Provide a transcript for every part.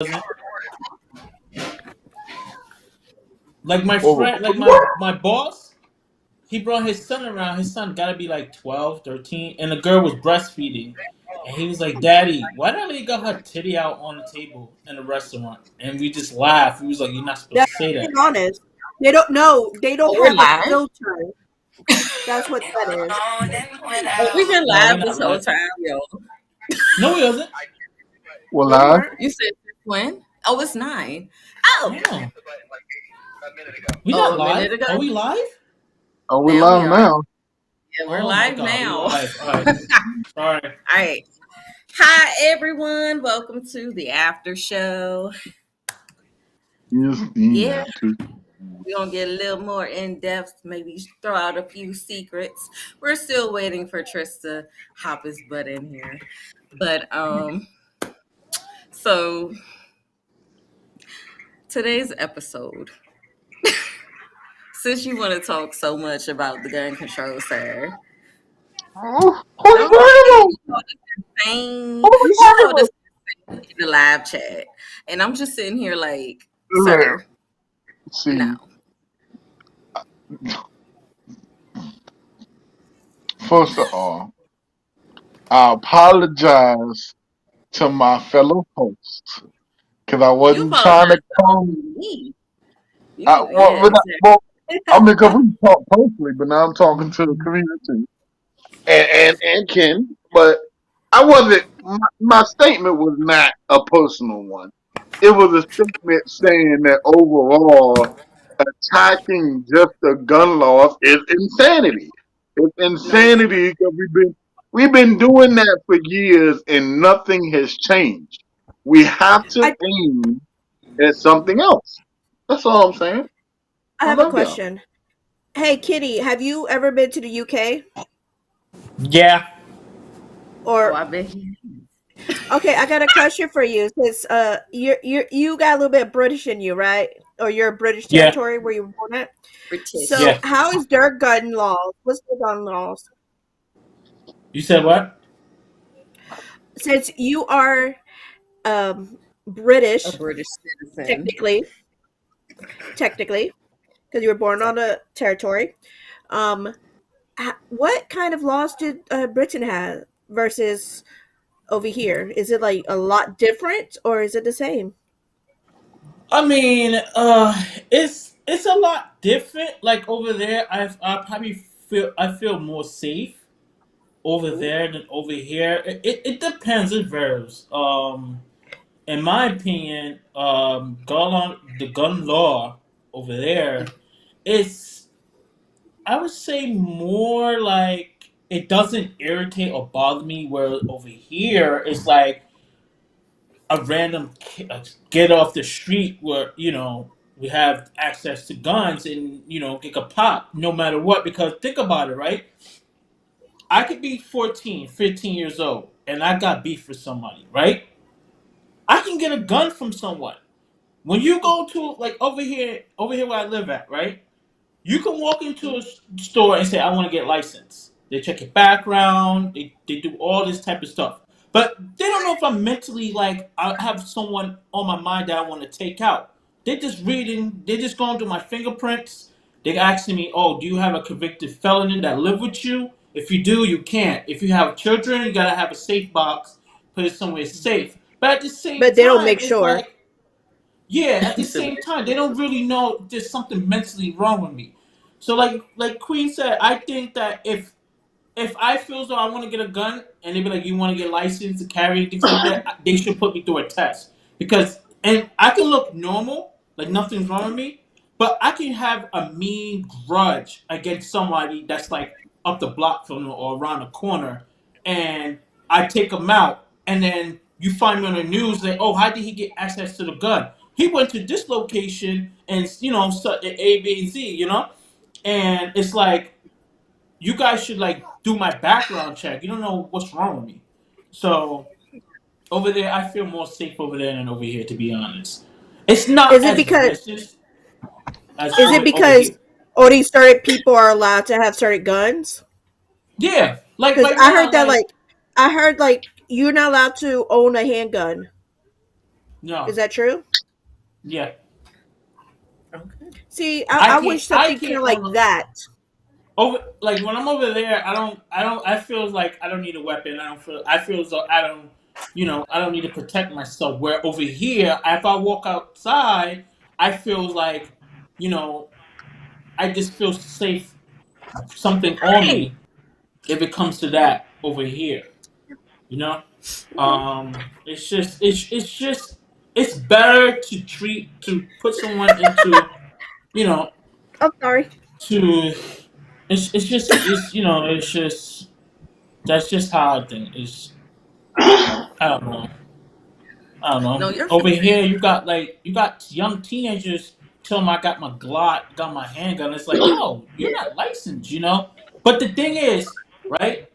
Wasn't. Like my Over. friend, like my boss, he brought his son around. His son gotta be like 12, 13, and the girl was breastfeeding. And he was like, "Daddy, why that lady got her titty out on the table in a restaurant?" And we just laughed. We was like, "You're not supposed That's to say being that." honest. They don't know. They don't Oh, we're have a live. filter. That's what that is. Oh, we've been No, we're live not this whole live. time, yo. No, he wasn't. Well, No, we live. weren't. You said when? Oh, it's 9. Oh, No, we oh, not a minute live. ago. Are we live? Oh, we're Now we live are. now. Yeah, we're Oh my live god, we now. live. All right, sorry. All right. Hi, everyone. Welcome to the after show. Yes, Yeah, after. we're going to get a little more in depth, maybe throw out a few secrets. We're still waiting for Tryst to hop his butt in here. But, so today's episode, since you want to talk so much about the gun control, sir, Oh, who I you don't know if talking you saw this about? thing. Who you You talking saw this in the live chat, and I'm just sitting here like, about? There. sir, no. See, first of all, I apologize to my fellow hosts because I You wasn't trying apologize to to come. me. Well, Yeah, exactly. I mean, because we talk personally, but now I'm talking to the community and Ken. But I wasn't. My statement was not a personal one. It was a statement saying that overall, attacking just the gun laws is insanity. It's No, it's not. insanity because we've been doing that for years and nothing has changed. We have to I aim at something else. That's all I'm saying. I I have a love y'all. question. Hey, Kitty, have you ever been to the UK? Yeah, Oh, Or I bet he okay, I got a question for you. Since you got a little bit of British in you, right? Or you're a British yeah, territory where you were born at. British. So yeah. how is their gun laws? What's their gun laws? You said what? Since you are A British, British citizen. technically, technically, because you were born on a territory. Um, what kind of laws did Britain have versus over here? Is it like a lot different or is it the same? I mean, it's a lot different. Like over there, I probably feel more safe over Ooh. there than over here. It depends. It varies. In my opinion, the gun law over there is, I would say, more like it doesn't irritate or bother me. Where over here, it's like a random get off the street where we have access to guns and it could pop no matter what. Because think about it, right? I could be 14, 15 years old and I got beef with somebody, right? I can get a gun from someone. When you go to, like, over here where I live at, right? You can walk into a store and say, "I want to get licensed." They check your background. They do all this type of stuff. But they don't know if I'm mentally, like, I have someone on my mind that I want to take out. They're just reading. They're just going through my fingerprints. They're asking me, "Oh, do you have a convicted felon that live with you? If you do, you can't. If you have children, you gotta have a safe box. Put it somewhere safe." But at the same But they don't time, make it's sure. like, yeah, at the He said, same time, they don't really know there's something mentally wrong with me. So, like Queen said, I think that if I feel as though I want to get a gun and they be like, "You want to get licensed to carry and things like that," they should put me through a test. Because, and I can look normal, like nothing's wrong with me, but I can have a mean grudge against somebody that's like up the block from me or around the corner, and I take them out, and then you find me on the news that, "Oh, how did he get access to the gun? He went to this location and A, B, and Z, and it's like, you guys should like do my background check. You don't know what's wrong with me." So over there, I feel more safe over there than over here, to be honest. It's not Is it as because vicious as is it over because here. only certain people are allowed to have certain guns? Yeah, like Because right now, like I heard like you're not allowed to own a handgun. No. Is that true? Yeah. Okay. See, I I can't. wish I something kind can't. of like that. Over like when I'm over there, I don't. I don't. I feel like I don't need a weapon. I don't feel. I feel as though I don't. I don't need to protect myself. Where over here, if I walk outside, I feel like, you know, I just feel safe. Something on Hey, me if it comes to that over here. You know. Okay. It's better to put someone into, you know I'm sorry. to it's just that's just how I think. I don't know. I don't no, know. you're Over fine. here, you got young teenagers tell them I got my Glock, got my handgun. It's like, yo, you're not licensed, you know. But the thing is, right?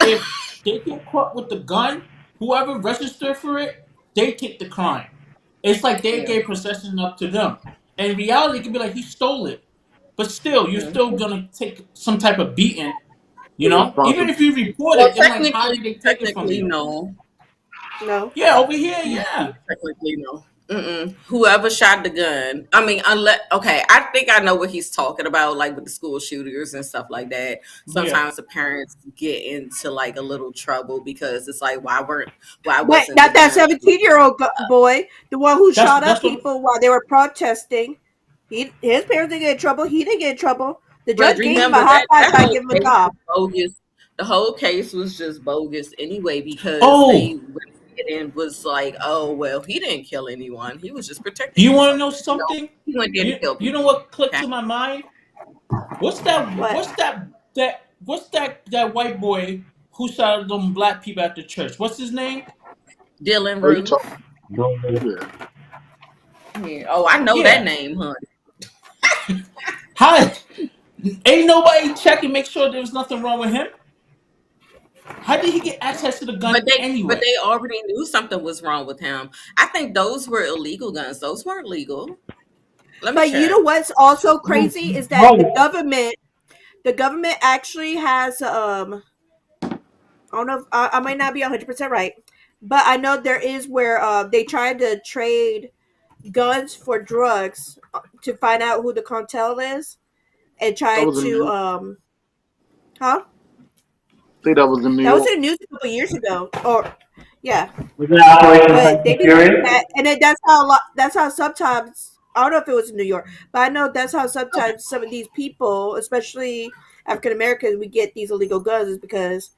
If they get caught with the gun, whoever registered for it, they take the crime. It's like they Yeah. gave possession up to them. In reality, it could be like he stole it, but still, you're Mhm. still gonna take some type of beating. Even Responsible. if you report Well, it, they're like, how did they take it from technically, you? no. No. Yeah, over here, yeah, Technically, no. Mm-mm. Whoever shot the gun, I mean, unless okay, I think I know what he's talking about, like with the school shooters and stuff like that. yeah. Sometimes the parents get into like a little trouble because it's like, why But wasn't the not that gun? 17-year-old boy, the one who shot That's up what. people while they were protesting. His parents didn't get in trouble. He didn't get in trouble. The But judge gave him a remember high five that by whole giving him a case job. was bogus. The whole case was just bogus anyway because Oh, they went ahead and was like, oh well, he didn't kill anyone. He was just do protecting you want to himself. know No, something? he went there to You kill you know people. what clicked Okay, to my mind? What's that? What? What's that white boy who shot them black people at the church? What's his name? Dylan Oh, you talking? Roof. Yeah. Yeah. Oh, I know that Yeah. name, huh? How ain't nobody check and make sure there was nothing wrong with him? How did he get access to the gun But anyway? they already knew something was wrong with him. I think those were illegal guns. Those weren't legal. Let me But you know check. what's also crazy is that Right. the government actually has I don't know if, I might not be 100% right, but I know there is where they tried to trade guns for drugs to find out who the cartel is and That try was in New to York. huh? Say that was in New That was York. in the news a couple years ago. Or yeah, Was it Operation but they Sanctuary be doing Fury? that, and then that's how a lot. That's how sometimes I don't know if it was in New York, but I know that's how Okay. sometimes some of these people, especially African Americans, we get these illegal guns is because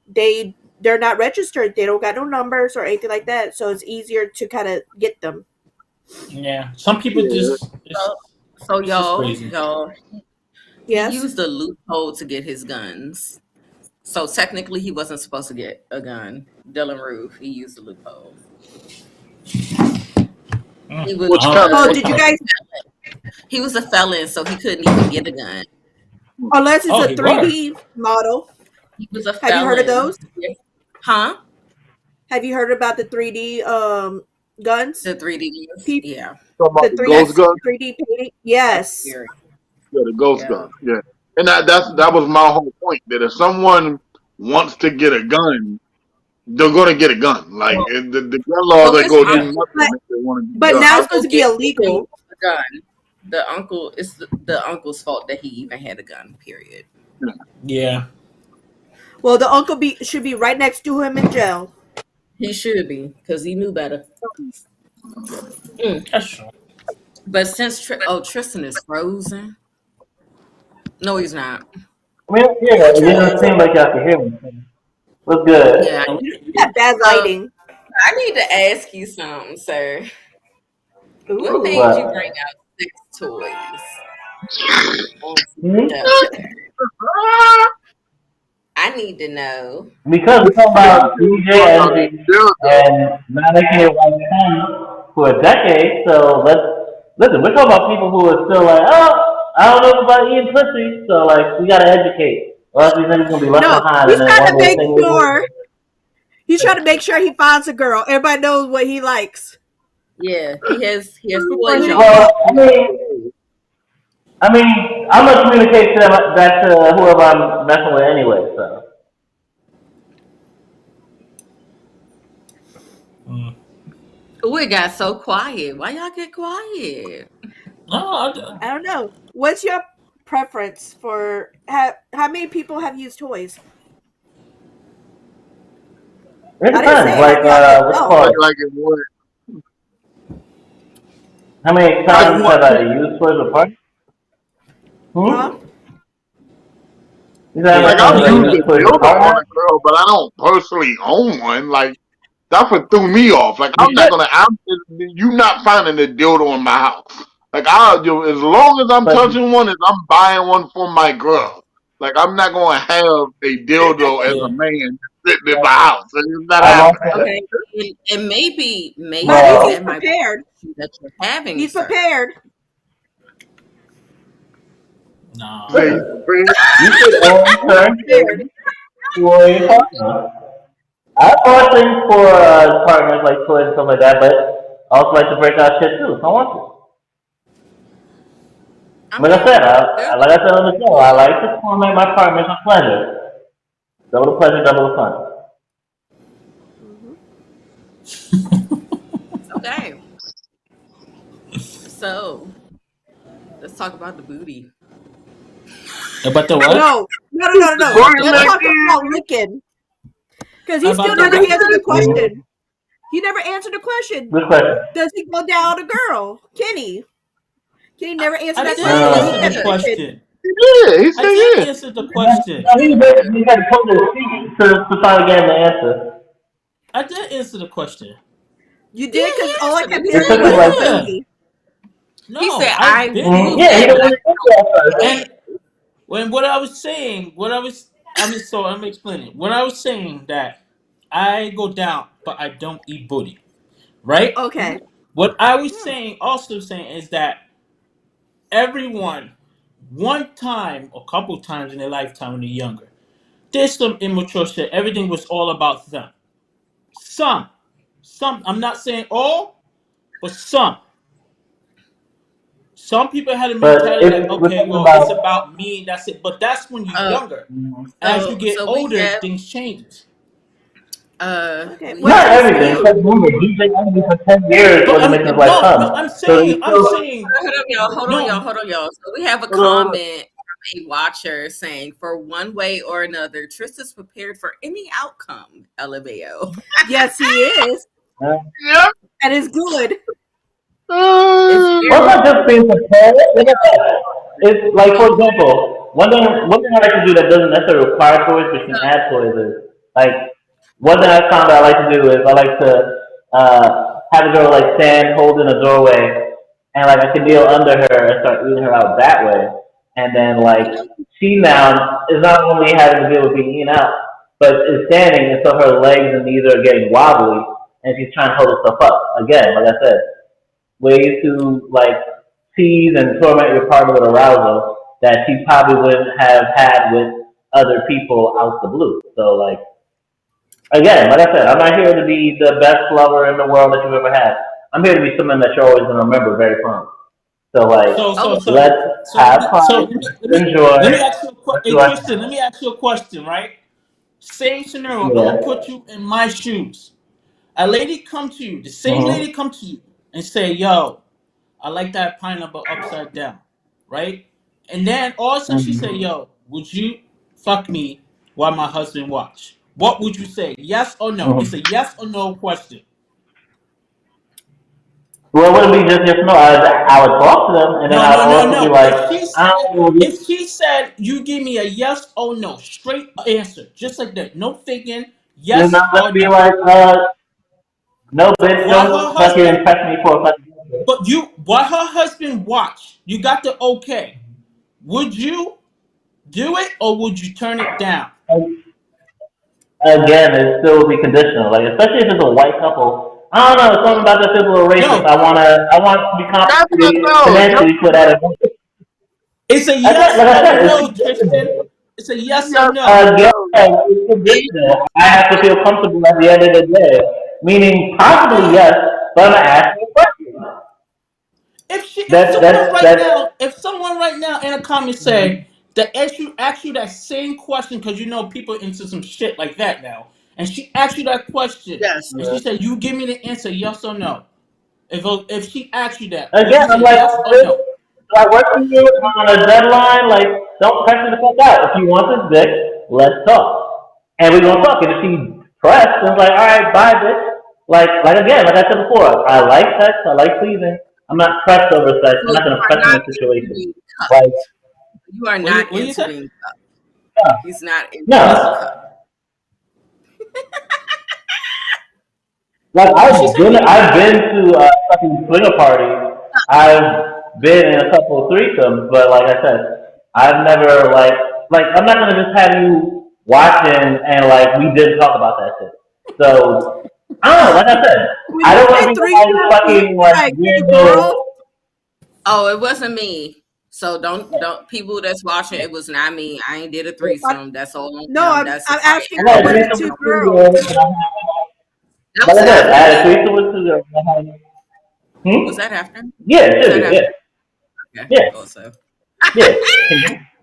they're not registered. They don't got no numbers or anything like that, so it's easier to kind of get them. Yeah, some people Yeah. just So, so it's just y'all, crazy. y'all, he Yes, used a loophole to get his guns. So technically, he wasn't supposed to get a gun. Dylan Roof, he used a loophole. He was Which kind of oh, did you guys? he was a felon, so he couldn't even get a gun. Unless it's Oh, a he was. 3D model. He was a Have you heard of felon. those? Huh? Have you heard about the 3D guns? The 3D guns? Pe- Yeah. talking about the the 3D ghost That's gun? 3D painting? that's Yes. scary. Yeah, the ghost Yeah. gun. Yeah. And that was my whole point. That if someone wants to get a gun, they're gonna get a gun. Like Well, the gun laws well, that his go do Yeah. uncle, But nothing if they want to get a but his gun. now it's uncle supposed to be gave him illegal. the gun. The uncle it's the uncle's fault that he even had a gun. Period. Yeah. Yeah, Well, the uncle should be right next to him in jail. He should be because he knew better. Mm. that's true. But since Tristan is frozen, no, he's not. I mean, yeah, Hi, it didn't Tris. seem like y'all could hear me. What's good? Yeah. And You got bad So lighting. I need to ask you something, sir. What Ooh. made you bring What? out sex toys on Hmm? Saturday? I need to know. Because we're talking about DJ Envy Jericho. and Mannequin White Pen for a decade, so let's listen. We're talking about people who are still like, oh, I don't know about eating pussy, so like we gotta educate, or else these niggas gonna be left No, behind, and he's then trying to one day make thing sure he finds a girl. Everybody knows what he likes Yeah, he has before boy he. well, jumper. I mean, I'm gonna communicate to them that to whoever I'm messing with anyway. So mm, Oh, it got so quiet. Why y'all get quiet? No, I don't know. What's your preference for how many people have used toys? It I didn't depends. say Like, have y'all said what's it no. Like called? like it would. How many Like times what? have I used toys with partners? Huh? Hmm? You know how yeah, many Like I I've times I mean, used used a toys with dildo on partners? a girl, but I don't personally own one. Like that's what threw me off. Like You I'm not should. gonna. You not finding a dildo in my house. Like as long as I'm But touching one, is I'm buying one for my girl. Like I'm not gonna have a dildo as yeah. a man sitting in my house. It's not I've happening. also, Okay, and At least maybe he's well, that might be prepared. the issue that you're having, He's sir. prepared. Nah. Say you listen, prepared? you should own He's certain prepared. things for your partner. I bought things for partners like toys and stuff like that, but I also like to break out shit too. So I want to. I Like I said, mean, there's like I said on the show, I yeah. like to torment my partners with pleasure. Double the pleasure, double the fun. Hmm. Okay. So let's talk about the booty. About the what? No, no, no, no, The no. About booty the Let's what? talk man. about licking because he still About the never what? answered the Mm, question. He never answered the question. good question. Does he go down a girl? Kenny. Kenny never answered I that did question because he answer the never Uh, listened. question. Yeah, he I said did yeah. answer the question. no, he basically had to pull his feet to finally get him the answer. I did answer the question. You Yeah, did because he all I answered it. kept He It hearing said took him was like, the yeah. Yeah. booty. He No, said I've I been knew yeah, he that, answered didn't but I want it. to think that first. And didn't when what I was saying, I mean, so I'm explaining. When I was saying that I go down, but I don't eat booty, right? Okay. What I was Hmm. saying, also saying, is that everyone, one time or couple times in their lifetime when they're younger, there's some immature shit. Everything was all about them. Some, I'm not saying all, but some. Some people had a But mentality if like, we're okay, talking well, it's about, about me, that's it. But that's when you're uh younger. As you get so older, things change. Okay. we What not about have his everything, speed? because remember, DJ Envy for 10 years But wasn't I'm making his wife no, no. come. So he I'm still, saying hold on, y'all. Hold on, y'all. no. Hold on, y'all. So we have a Hold on. comment from a watcher saying, "For one way or another, Tryst is prepared for any outcome." LMAO. Yes, he is. uh, Yep. And it's good. It's well, very it's not just being prepared. Look at that. It's like, for example, one thing I like to do that doesn't necessarily require toys, but can add toys is, like, one thing I found that I like to do is I like to have a girl, like, stand holding a doorway, and, like, I can kneel under her and start eating her out that way. And then, like, okay. she now is not only having to deal with being eaten out, but is standing, and so her legs and knees are getting wobbly, and she's trying to hold herself up. Again, like I said, ways to like tease and torment your partner with arousal that she probably wouldn't have had with other people out the blue. So like again, like I said, I'm not here to be the best lover in the world that you've ever had. I'm here to be someone that you're always gonna remember very fondly. So like So so Okay. so let's so let have me so fun, let me let let's me enjoy, let me ask you a let's hey do our Tristan, let thing. me ask you a question, right? Same scenario. I'm Yeah. gonna put you in my shoes. A lady come to you, the same Mm-hmm. lady come to you and say, "Yo, I like that pineapple upside down," right? And then all of a sudden she say, Mm-hmm. "Yo, would you fuck me while my husband watch?" What would you say? Yes or no? It's Mm-hmm. a yes or no question. Well, it wouldn't be just yes or no. I would talk to them, and then No, I no, would no, also be no. like, If she I said, don't know. you give me a yes or no, straight answer, just like that, no thinking, Then yes I'm gonna or be no. like, no, bitch, While her don't fucking husband, impress me for a fucking minute. while her husband watch, you got the okay. Would you do it or would you turn it down? And again, it still would be conditional. Like, especially if it's a white couple. I don't know, something about that people are racist. No, I want to be That's not compensated no. Yes, financially for that. it's a Again, yes like I or said, it's no, Tristan. conditional. It's a yes or yes, no. Again, no. it's conditional. I have to feel comfortable at the end of the day. Meaning, possibly Okay. yes, but I'm gonna ask you a question. If someone right now in a comment say that ask you that same question because you know people into some shit like that now, and she asks you that question Yes. and she said you give me the answer yes or no. if she asked you that, would Again, you I'm say like, yes or bitch, no? like working you on a deadline, like, don't press me the fuck out. If you want this dick, let's talk. And we're gonna talk. And if she pressed, it's like, all right, bye, bitch. Like again, like I said before, I like sex, I like pleasing. I'm not pressed over sex. So I'm not you gonna are press in not this into situation. being Like, cucked. You are not What do you into say? being cucked. no, He's not into being no. cucked. Like What she say? I've been to fucking swinger parties. I've been in a couple of threesomes, but like I said, I've never like I'm not gonna just have you watching and like we didn't talk about that shit. So I don't know. Like I said, When I you don't want say to be threesome, somebody's do you fucking mean like like two weirdo. girls? Oh, it wasn't me. So don't people that's watching. It was not me. I ain't did a I, threesome. That's all on no, him. I'm Probably asking I her. had a Was it threesome two with two girls? girls. that Like was I said, I after had a me. threesome with two girls. Was Hmm. that after? Yeah, it Was should that be. after? Yeah, Okay, yeah, also. yeah.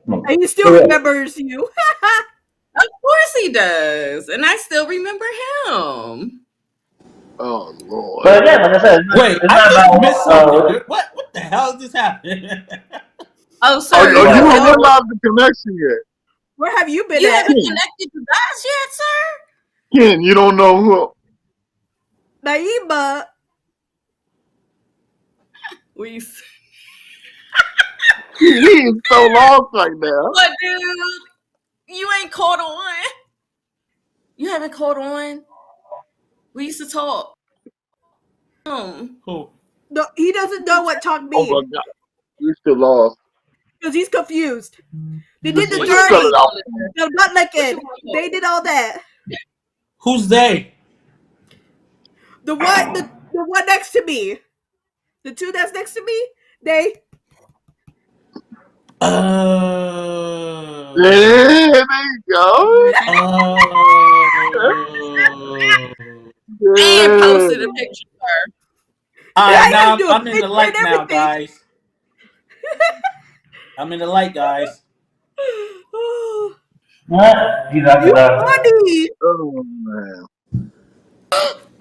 Come on. And he still For real. remembers you. Of course he does, and I still remember him. Oh Lord. But again, like I said, Wait, it's I not just missed something. about What the hell just happened? Oh, Oh, sir, oh, you what. don't no, realize the connection yet, Where have you been you at? haven't Ken? connected the dots yet, sir. Ken, you don't know who Naima. We he is so lost right now. what, dude? You ain't caught on. You haven't caught on. We used to talk. Who? No, he doesn't know what talk Oh my means God, you still lost. because he's confused. They did Just, the What you just want spell to it dirty, out. call it? the butt What you licking. want to call They it? did all that. Who's they? The one next to me, the two that's next to me, they. Uh, Yeah, there you go. uh. And Yeah. posted a picture of her. Alright, Yeah, yeah, now do a I'm in the picture and light now, everything. guys. I'm in the light, guys. Oh, What? He's not you gonna. funny. Oh man.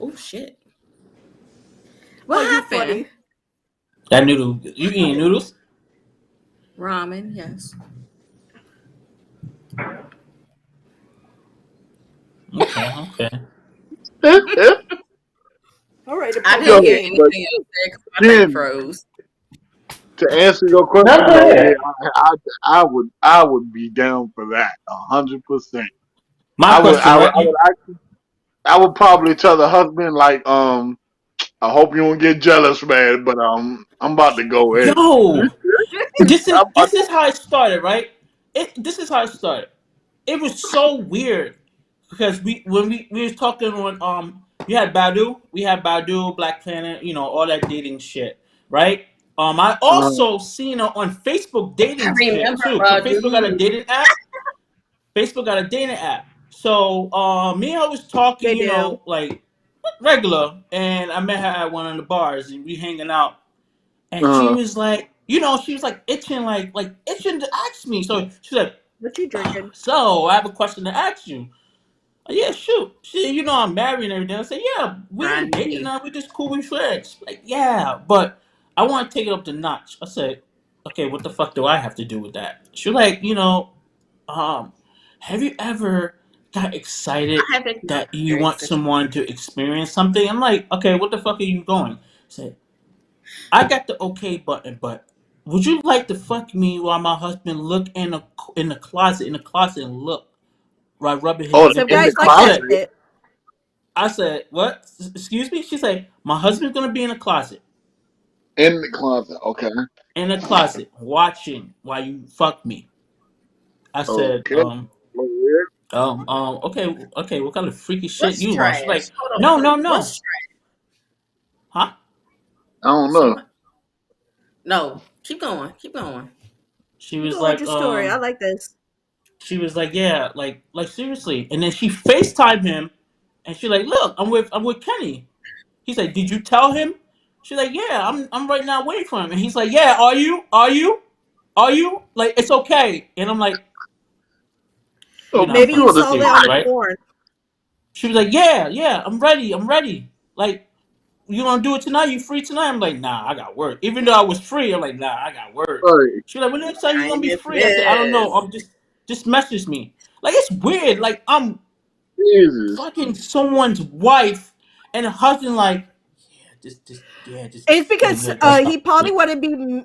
Oh shit! Oh, What you happened? funny. That noodle. You eating noodles? Ramen, yes. Okay, okay. All right, to I poke didn't the Yo, hear game. but anything else there because my thing Ken, froze. to answer your question Nothing though, yeah, here. I would be down for that 100%. My I would question, I would what I you would actually I would probably tell the husband like I hope you don't get jealous, man, but I'm about to go in. yo, I'm about this is how it started, right? This is how it started. It was so weird because we was talking on we had Badu, Black Planet, all that dating shit, right? I also seen her on Facebook I dating shit remember, too. Cause bro, dude. Facebook got a dating app. So me and her was talking, They do. like regular, and I met her at one of the bars, and we hanging out, and she uh, was like, she was like itching, like itching to ask me. So she's like, What you drinking? so I have a question to ask you. Yeah, shoot. She, I'm married and everything. I said, yeah, we ain't dating Brandy. now. We just cool, we friends. Like, yeah, but I want to take it up the notch. I said, okay, what the fuck do I have to do with that? She was like, um, have you ever got excited I have ignorant that you want experience. someone to experience something? I'm like, okay, what the fuck are you going? I said, I got the okay button, but would you like to fuck me while my husband look in the closet and look while rubbing his oh, Some nipple? in the guys like that closet. shit. I said, what? Excuse me? She said, my husband's gonna be in a closet. In the closet. Okay. In a closet, watching while you fuck me. I said, Okay. Weird. okay, what kind of freaky shit What's you want? She's like, trash? Hold on, no, hold no, on. no. What's trash? Huh? I don't know. Somebody? No, keep going. Keep going. She Keep was going with like, your story. I like this. yeah, like seriously. And then she FaceTimed him and she like, look, I'm with Kenny. He's like, did you tell him? She's like, yeah, I'm right now waiting for him. And he's like, yeah, are you? Are you? Are you? Like, it's okay. And I'm like, you're Oh, not be Maybe you fucking sure to saw say that serious, on hi. the right? porn. She was like, yeah, yeah, I'm ready. I'm ready. Like, you gonna do it tonight? You free tonight? I'm like, nah, I got work. Even though I was free, I'm like, nah, I got work. Right. She's like, when next time you gonna be Kindness free? I said, I don't know. is. Just message me. Like it's weird. Like I'm Jesus. fucking someone's wife and a husband. Like just It's let because it rest he probably want to be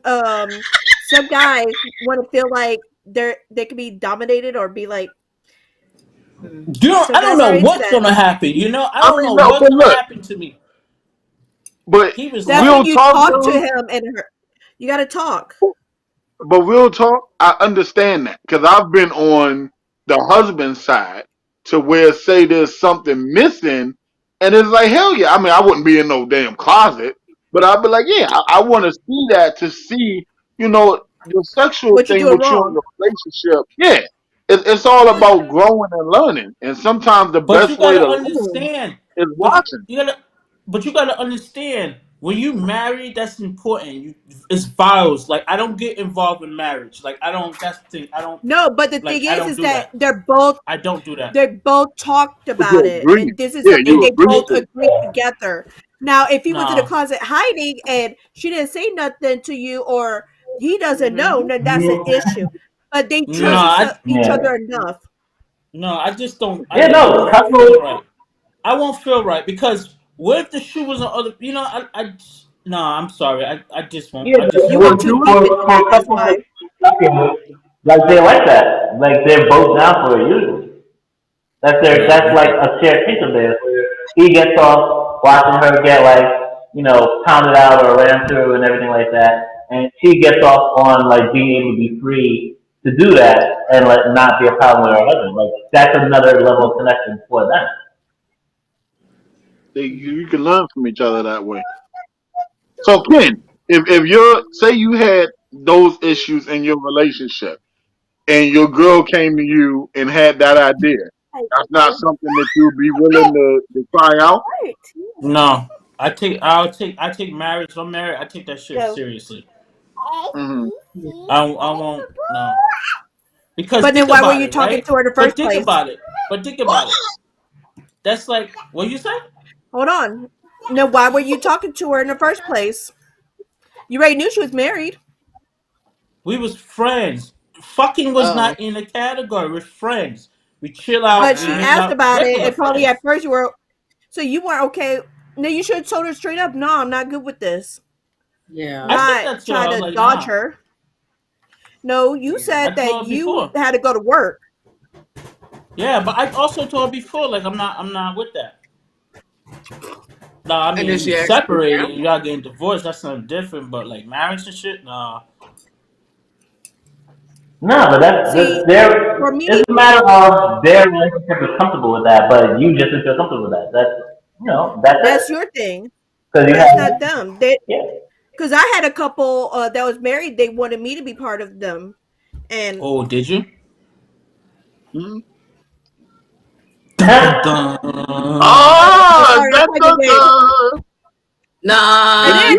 some guys want to feel like they can be dominated or be like Hmm. some I don't guys know are into what's that. gonna happen. You know, I I don't mean, know no, what's but gonna look, happen to me. but He was That's like, when we'll you talk to talk to him. him and her. You got to talk. But real talk, I understand that because I've been on the husband side to where say there's something missing, and it's like hell yeah. I mean, I wouldn't be in no damn closet, but I'd be like, yeah, I want to see that to see, the sexual What you thing doing with you in wrong? the relationship. Yeah, it's all about growing and learning, and sometimes the but you best way gotta to learn understand. is But watching. you gotta, but you gotta understand when you married. That's important. It's vows. Like I don't get involved in marriage. Like I don't. That's the thing. I don't No, but the like. thing I don't is do that that. they're both I don't do that. they both talked But about you it, agree. and this is Yeah, something you they agree both It, to. agreed together. Now, if he was in the nah, closet hiding and she didn't say nothing to you, or he doesn't know, Mm-hmm. then that's an issue. But they trust nah. each Yeah. other enough. No, I just don't. Yeah, I no, won't feel couple. right. I won't feel right because what if the shoe was on other? You know, no. I'm sorry. I just won't. Yeah, I just You won't were for, do too it. deep into it. for That's couples why. that stuck in it, like they like that. Like they're both down for it usually. Yeah, That's like a shared thing of theirs where he gets off watching her get like, pounded out or ran through and everything like that. And she gets off on like being able to be free to do that and like not be a problem with her husband. Like that's another level of connection for them. You can learn from each other that way. So Ken, if you're say you had those issues in your relationship and your girl came to you and had that idea, that's not something that you'd be willing to try out. no. I take marriage. I'm married. I take that shit Go. seriously. Hmm. I won't. No. Because But then think why were about you it, talking right? to her in the But first think place? about it. But think about it. That's like what you say. Hold on. No, why were you talking to her in the first place? You already knew she was married. We was friends. Fucking was Oh, not in the category. We're friends. We chill out. But We she hang asked out. about it, Regular and probably at friends. first you were. So you weren't okay. No, you should have told her straight up. No, I'm not good with this. I yeah. said Not that to her. try I was to like, dodge nah. her. No, you Yeah. I said that told her you before. had to go to work. Yeah, but I also told her before, like I'm not with that. Nah, I And then mean we she actually separated now? and y'all getting divorced, that's something different, but like marriage and shit, nah. No, but that's See, their. for It's me, a matter of their relationship is comfortable with that, but you just didn't feel comfortable with that. That's that's it. your thing. Because you That's have, not them. They, yeah. because I had a couple that was married. They wanted me to be part of them, and Oh, did you? Hmm. Dun dun dun. I'm Oh, sorry, I da, thought da, you did. da. And Nah, then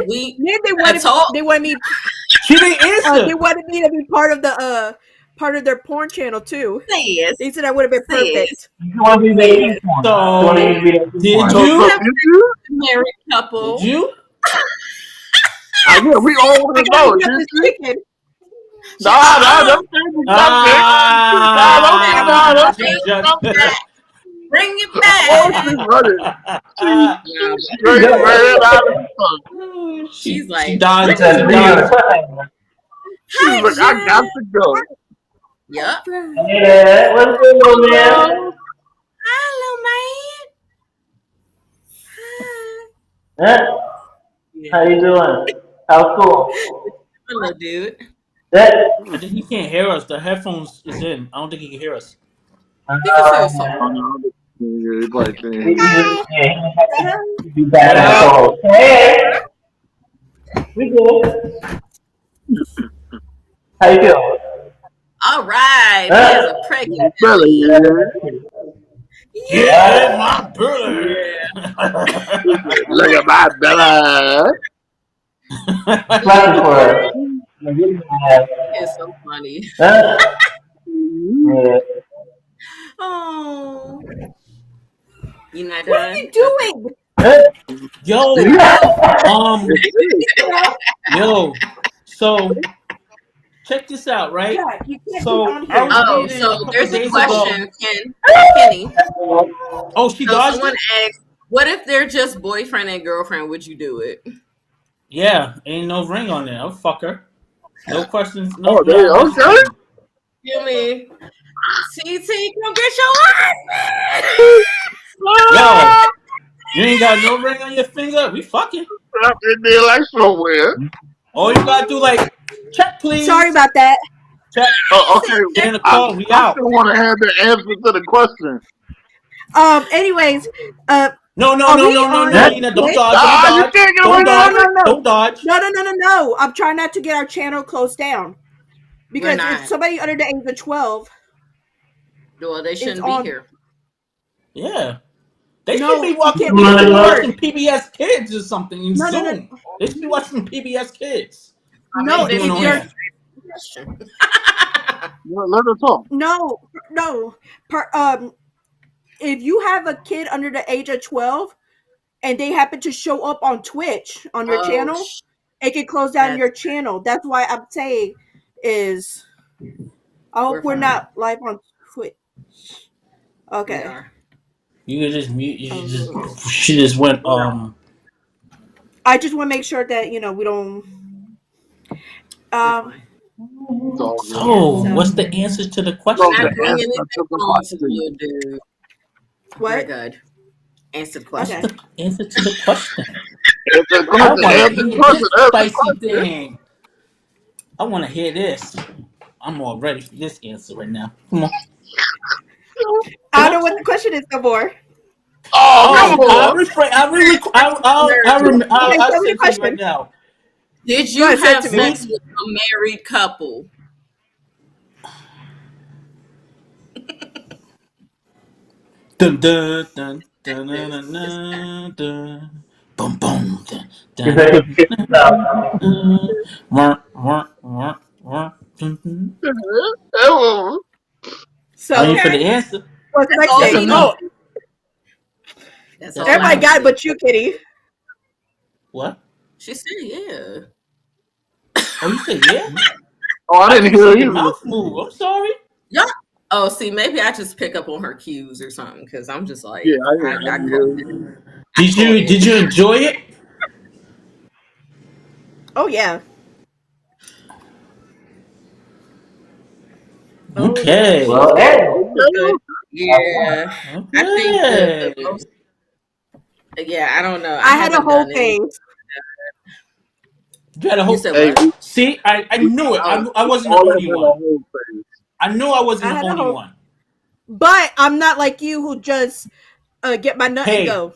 I told they wanted me She didn't they answer. wanted me to be part of the part of their porn channel too. sis, They said I would have been sis, perfect. You want to be the sis. key point. You want to So be the key did point. So you? Have did you? a married Did couple. you? Yeah, we all want I to gotta know. get Did this you? chicken. Nah, Uh-uh. don't say me something. Nah, don't say Ah, nah, now don't say she Bring me judged. it something. back. Bring it Oh, she back. running. Nah, She bring straight it back. ran out of the tongue. She's She like, He bring dodged. said, She it "Bring you on back. a dodged. cliffhanger." She's Hi, like, I got Jen. to go. Yup. Yeah, what's good, Hey, little man? girl. Hello, man. Hi. Huh? How Yeah. you doing? How's school? Hello, dude. That, I think he can't hear us. The headphones is in. I don't think he can hear us. He can say Oh, something. no. Yeah, he probably can't hear he, you. he just, yeah, he be back What on the up? co-host. Hey, we good. How you feeling? All right. He has a Huh? pregnant Better, belly. yeah. Yeah, Yeah. my brother. Yeah. Look at my Bella. Clapping for her. Like, what do you have? It's so funny. Huh? Yeah. Oh. You not What are done? you Okay. doing? Yo, um, yo. So check this out, right? Yeah, you can't be So on I here. was Oh, reading so a couple there's a days ago. question, Kenny. Oh, she So dodged someone it. asked, "What if they're just boyfriend and girlfriend? Would you do it?" Yeah, ain't no ring on there. I'll fuck her. No questions. No, Oh, they no okay. hesitation. You mean TT, come get your husband? Yo, you ain't got no ring on your finger. We fucking. Up in there like somewhere. All you gotta do, like, check, Sorry please. about that. Check. Okay. Get in the I, car. We I out. still want to have the answer to the question. Anyways, uh, No, no, are no, we no, no, on no, Nina. Don't Twitch? dodge. Don't Ah, you dodge. can't get away Don't No, from dodge. no, it. no, Don't dodge. no, no, no, no, no. I'm trying not to get our channel closed down We're because if not. somebody under the age of 12 Well, they is shouldn't be on, here. Yeah. They should be no, you watching. can't They be should be censored. watching PBS Kids or something in No, no, no, Zoom. They should be watching PBS Kids. I What mean, you no. they doing If on you're here? should question. Let her talk. no, no, per, if you have a kid under the age of 12 and they happen to show up on Twitch on your Oh, channel, it can close down that your channel. That's why I'm saying is I we're hope we're fine. not live on Twitch. We Okay. are. You could just mute. You just. Um, She just went. I just want to make sure that we don't. We're Um. fine. It's all good. Yeah. So, So what's the answer to the You know Not the question? doing answer anything to the wrong to the question. little dude. We're what? good. Answer the What's Okay. question. the answer to the question? It's a I question. want to Answer the hear question. this Answer the spicy question. thing. I want to hear this. I'm all ready for this answer right now. Come on, I come don't know on. what the question is no more. Oh, come Oh, I on. refrain. I re. Okay, I'll tell me say the it to you right question. now. Did Go you ahead, send it have to me. sex Would with a married couple? dun dun dun dun dun dun dun, dun. Boom boom dun You dun better dun get this out. dun. Wah, wah, wah, wah, dun, dun. Waiting So, for Okay. the answer. what's the That's next all Yes or thing? he no? Oh, needs. That's Yes all or he everybody no? got it needed. but you, Kitty. What? She said, yeah. Oh, you said yeah? Oh, I I didn't didn't hear see it your either. mouth move. I'm sorry. Yeah. Oh, see, maybe I just pick up on her cues or something because I'm just Yeah, like, I I didn't caught hear it it. either. I caught it. Did you enjoy it? Oh yeah. Oh yeah. Okay. Well, hey. It was good. Yeah. I think the Okay. most, yeah, I don't know. I I had a haven't whole done any. phase. You had a You whole. said Hey, what? See, I we, knew it. Oh, I wasn't the all only that's in the one. whole thing. I knew I wasn't I the had a only whole, one. but I'm not like you who just get my nut and Hey, go.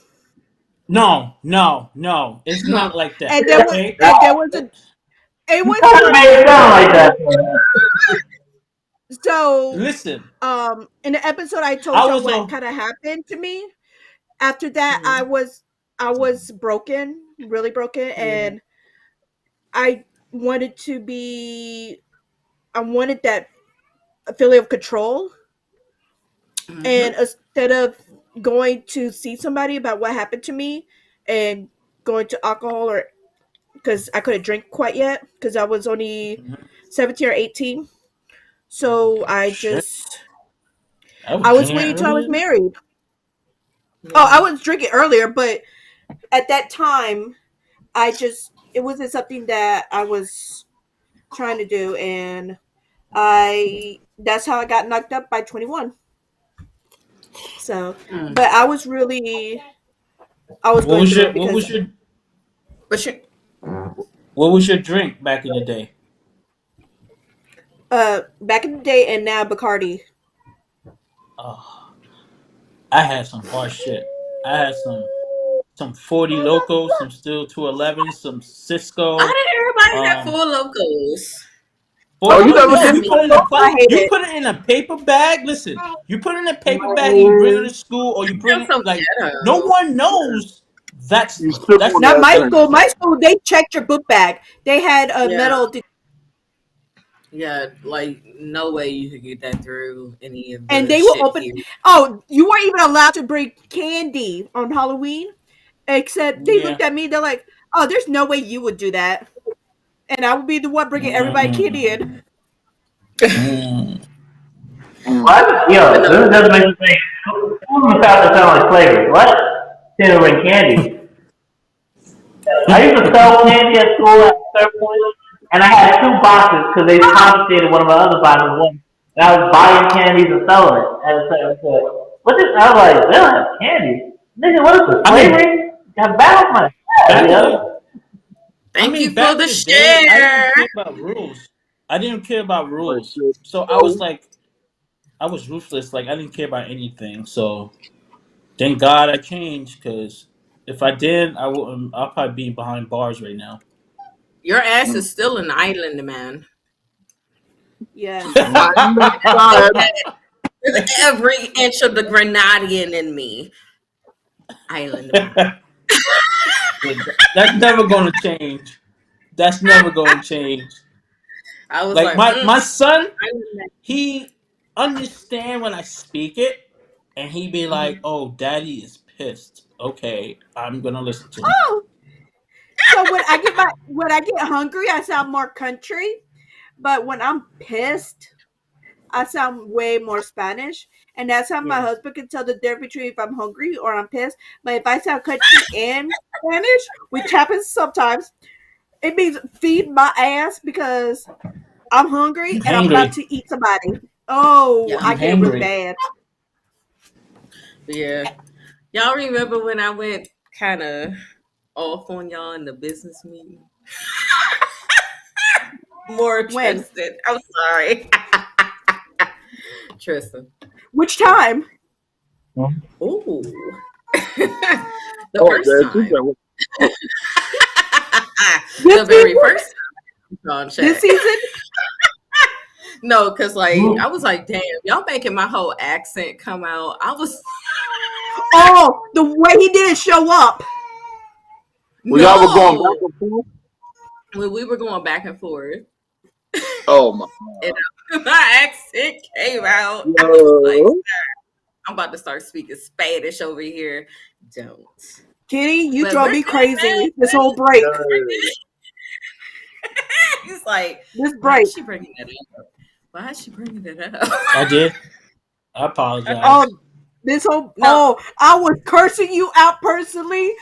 no, no, no. It's not like that. And there was, Okay. and there was a, it You was kind of one. made it sound like that. So, Listen, in the episode I told I y'all was what a. kind of happened to me. After that, mhm. I was broken, really broken, Yeah. and I wanted to be. I wanted that feeling of control, Hmm. and instead of going to see somebody about what happened to me, and going to alcohol or because I couldn't drink quite yet because I was only Mhm. 17 or 18. So I Shit, just I was I was drinking waiting till I was earlier. married. Oh, Yeah. I was drinking earlier, but at that time, I just it wasn't something that I was trying to do, and I that's how I got knocked up by 21. So, Mm. but I was going through it What because was your But you, what was your drink back in the day? back in the day and now Bacardi. Oh, I had some hard shit. I had some 40 locos, some Steel 211, some why Cisco. did everybody have Um, four locos? Oh, you never Yo, did I you mean, put it in Polo? I hate you it. put it in a paper bag. Listen, you put it in a paper bag and you bring it Man, to school, or you bring That's it so like no ghetto. one knows you sip that's on Not that my thing. school. My school they checked your book bag. They had a Yeah. metal, Yeah. Like, no way you could get that through any of and the they will shit open. here. Oh, you weren't even allowed to bring candy on Halloween Except they Yeah. looked at me. They're like, "Oh, there's no way you would do that," and I would be the one bringing everybody candy in. Mm. Mm. What? But Yo, no, this doesn't make me think. Who in the South sound like slavery? What? Tendering candy. I used to sell candy at school at a certain point, and I had two boxes because they confiscated one of my other boxes. One, and I was buying candies and selling it. And what is? I was like, they don't have candy. Nigga, what is this? I mean, Slavery? Got back my head, back in the yo. thank you for back in the the day, I didn't share. care about rules. I didn't care about Like, rules. shit. So I was Oh, like, I was ruthless. Like I didn't care about anything. So thank God I changed because if I didn't, I wouldn't. I'll probably be behind bars right now. Your ass mm. is still an island, man. Yes. Not in the With side. with every inch of the Grenadian in me, island man. That's never going to change. That's never going to change. I was Like like, my son, island man. he understand when I speak it, and he be like, Mhm. "Oh, daddy is pissed." Okay, I'm gonna listen to him. Oh, so when I get hungry, I sound more country, but when I'm pissed, I sound way more Spanish. And that's how my Yeah, husband can tell the difference between if I'm hungry or I'm pissed. But if I sound country and Spanish, which happens sometimes, it means feed my ass because I'm hungry you and I'm about hangry. to eat somebody. Oh, Yeah, I You get it really hangry. bad. yeah. Y'all remember when I went kind of off on y'all in the business meeting? More When? Tristan. I'm sorry, Tristan. Which time? Ooh, the Oh, first that's it. time, This the very season? first time on This chat. season? No, because like I was like, damn, y'all making my whole accent come out. I was Oh, the way he didn't show up. Well, y'all were going back no and forth. when we were going back and forth, Oh my and god. my accent came out. I was like, Yo. I'm about to start speaking Spanish over here. Don't. Kitty, you But drove we're me good, crazy this man. whole break. Yo. He's like, This why break. is she bringing that up? Why is she bringing it up? I did. I apologize. Oh, this whole No. I was cursing you out personally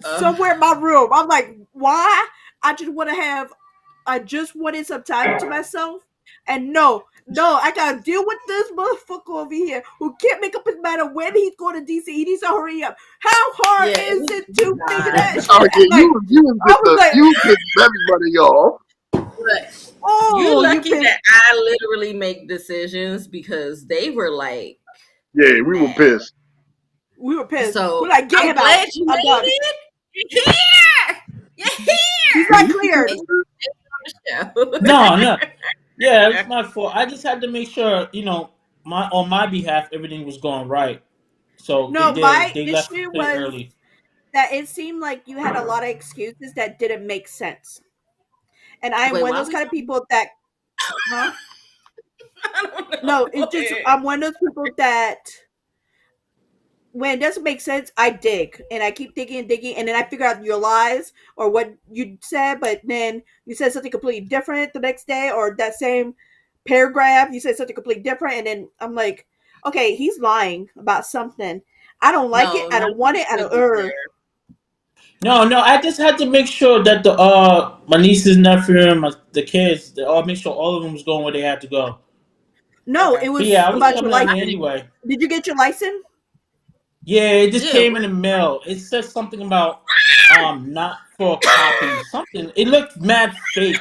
Uh, somewhere in my room. I'm like, why? I just wanted some time to myself. And no, I gotta deal with this motherfucker over here who can't make up his mind when he's going to DC. He needs to hurry up. How hard yeah, is it it was to figure not. that Oh shit out? yeah, Like, I was like, you was getting everybody off. But you oh, you lucky pissed. that I literally make decisions because they were like Yeah, we were mad. pissed. We were pissed. So We're like, get I'm him out. glad you I'm made done. it. You're here. You're He's here. not cleared. And you're on the No, no. Yeah, show. it's my fault. I just had to make sure, my on my behalf everything was going right. So they No, did. my They left issue pretty was early. that it seemed like you had a lot of excuses that didn't make sense. And I am Wait, one of why those we kind of people that, huh? I don't know. No, Go it's just ahead. I'm one of those people that when it doesn't make sense, I dig and I keep digging and digging, and then I figure out your lies or what you said, but then you said something completely different the next day, or that same paragraph you said something completely different, and then I'm like, okay, he's lying about something. I don't like it. No, I not don't want the it. I don't. sugar bear. No, no. I just had to make sure that the my nieces, nephew, and the kids, they all make sure all of them was going where they had to go. No, Okay. it But yeah, was I was about your coming out license. here anyway. Did you get your license? Yeah, it just Yeah, came in the mail. It says something about not for a copy. Something. It looked mad fake.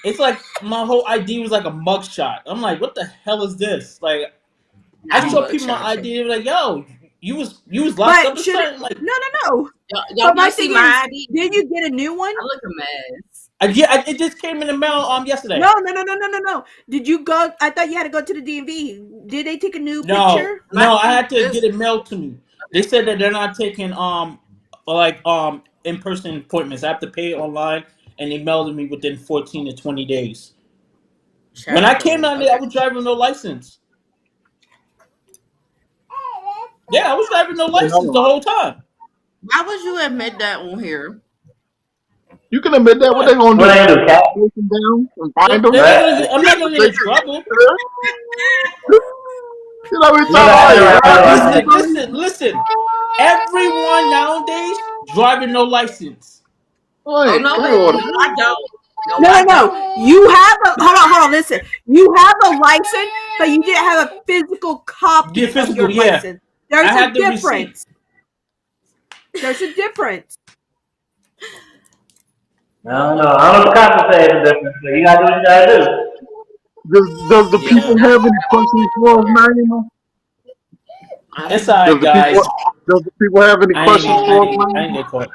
It's like my whole ID was like a mugshot. I'm like, what the hell is this? Like, I not a showed people my mugshot. ID. They were like, yo, you was locked up But or should it? something. Like, No. Y'all But want my to see thing my is, ID? did you get a new one? I look a mess. yeah, it just came in the mail yesterday. No. Did you go? I thought you had to go to the DMV. Did they take a new No, picture? My no, I shit had to get just it mailed to me. They said that they're not taking in person appointments. I have to pay it online, and they mailed me within 14 to 20 days. When I came child. out there, I Okay. was driving no license. Yeah, I was driving no Hey, hold license the on. whole time. Why would you admit that on here? You can admit that. What they What? gonna What do? I do, cat? Chase them down and find them? They're not Right? gonna get. I'm not gonna get They in trouble. You know, every Look time at I that, rob Listen, somebody, listen, listen. Everyone nowadays driving no license. Oh like, no, baby, bro, no, I don't. No, No, no, I don't. no. You have a hold on. Listen, you have a license, but you didn't have a physical Get copy of physical, your yeah. license. I There's a had the receipt. difference. There's a difference. I don't know. I don't know if the cops will say it's a difference, but you gotta do what you gotta do. does the Yeah, people have any questions for us, Naima? It's Does alright, the people guys. does the people have any questions for us, I ain't Naima? get caught.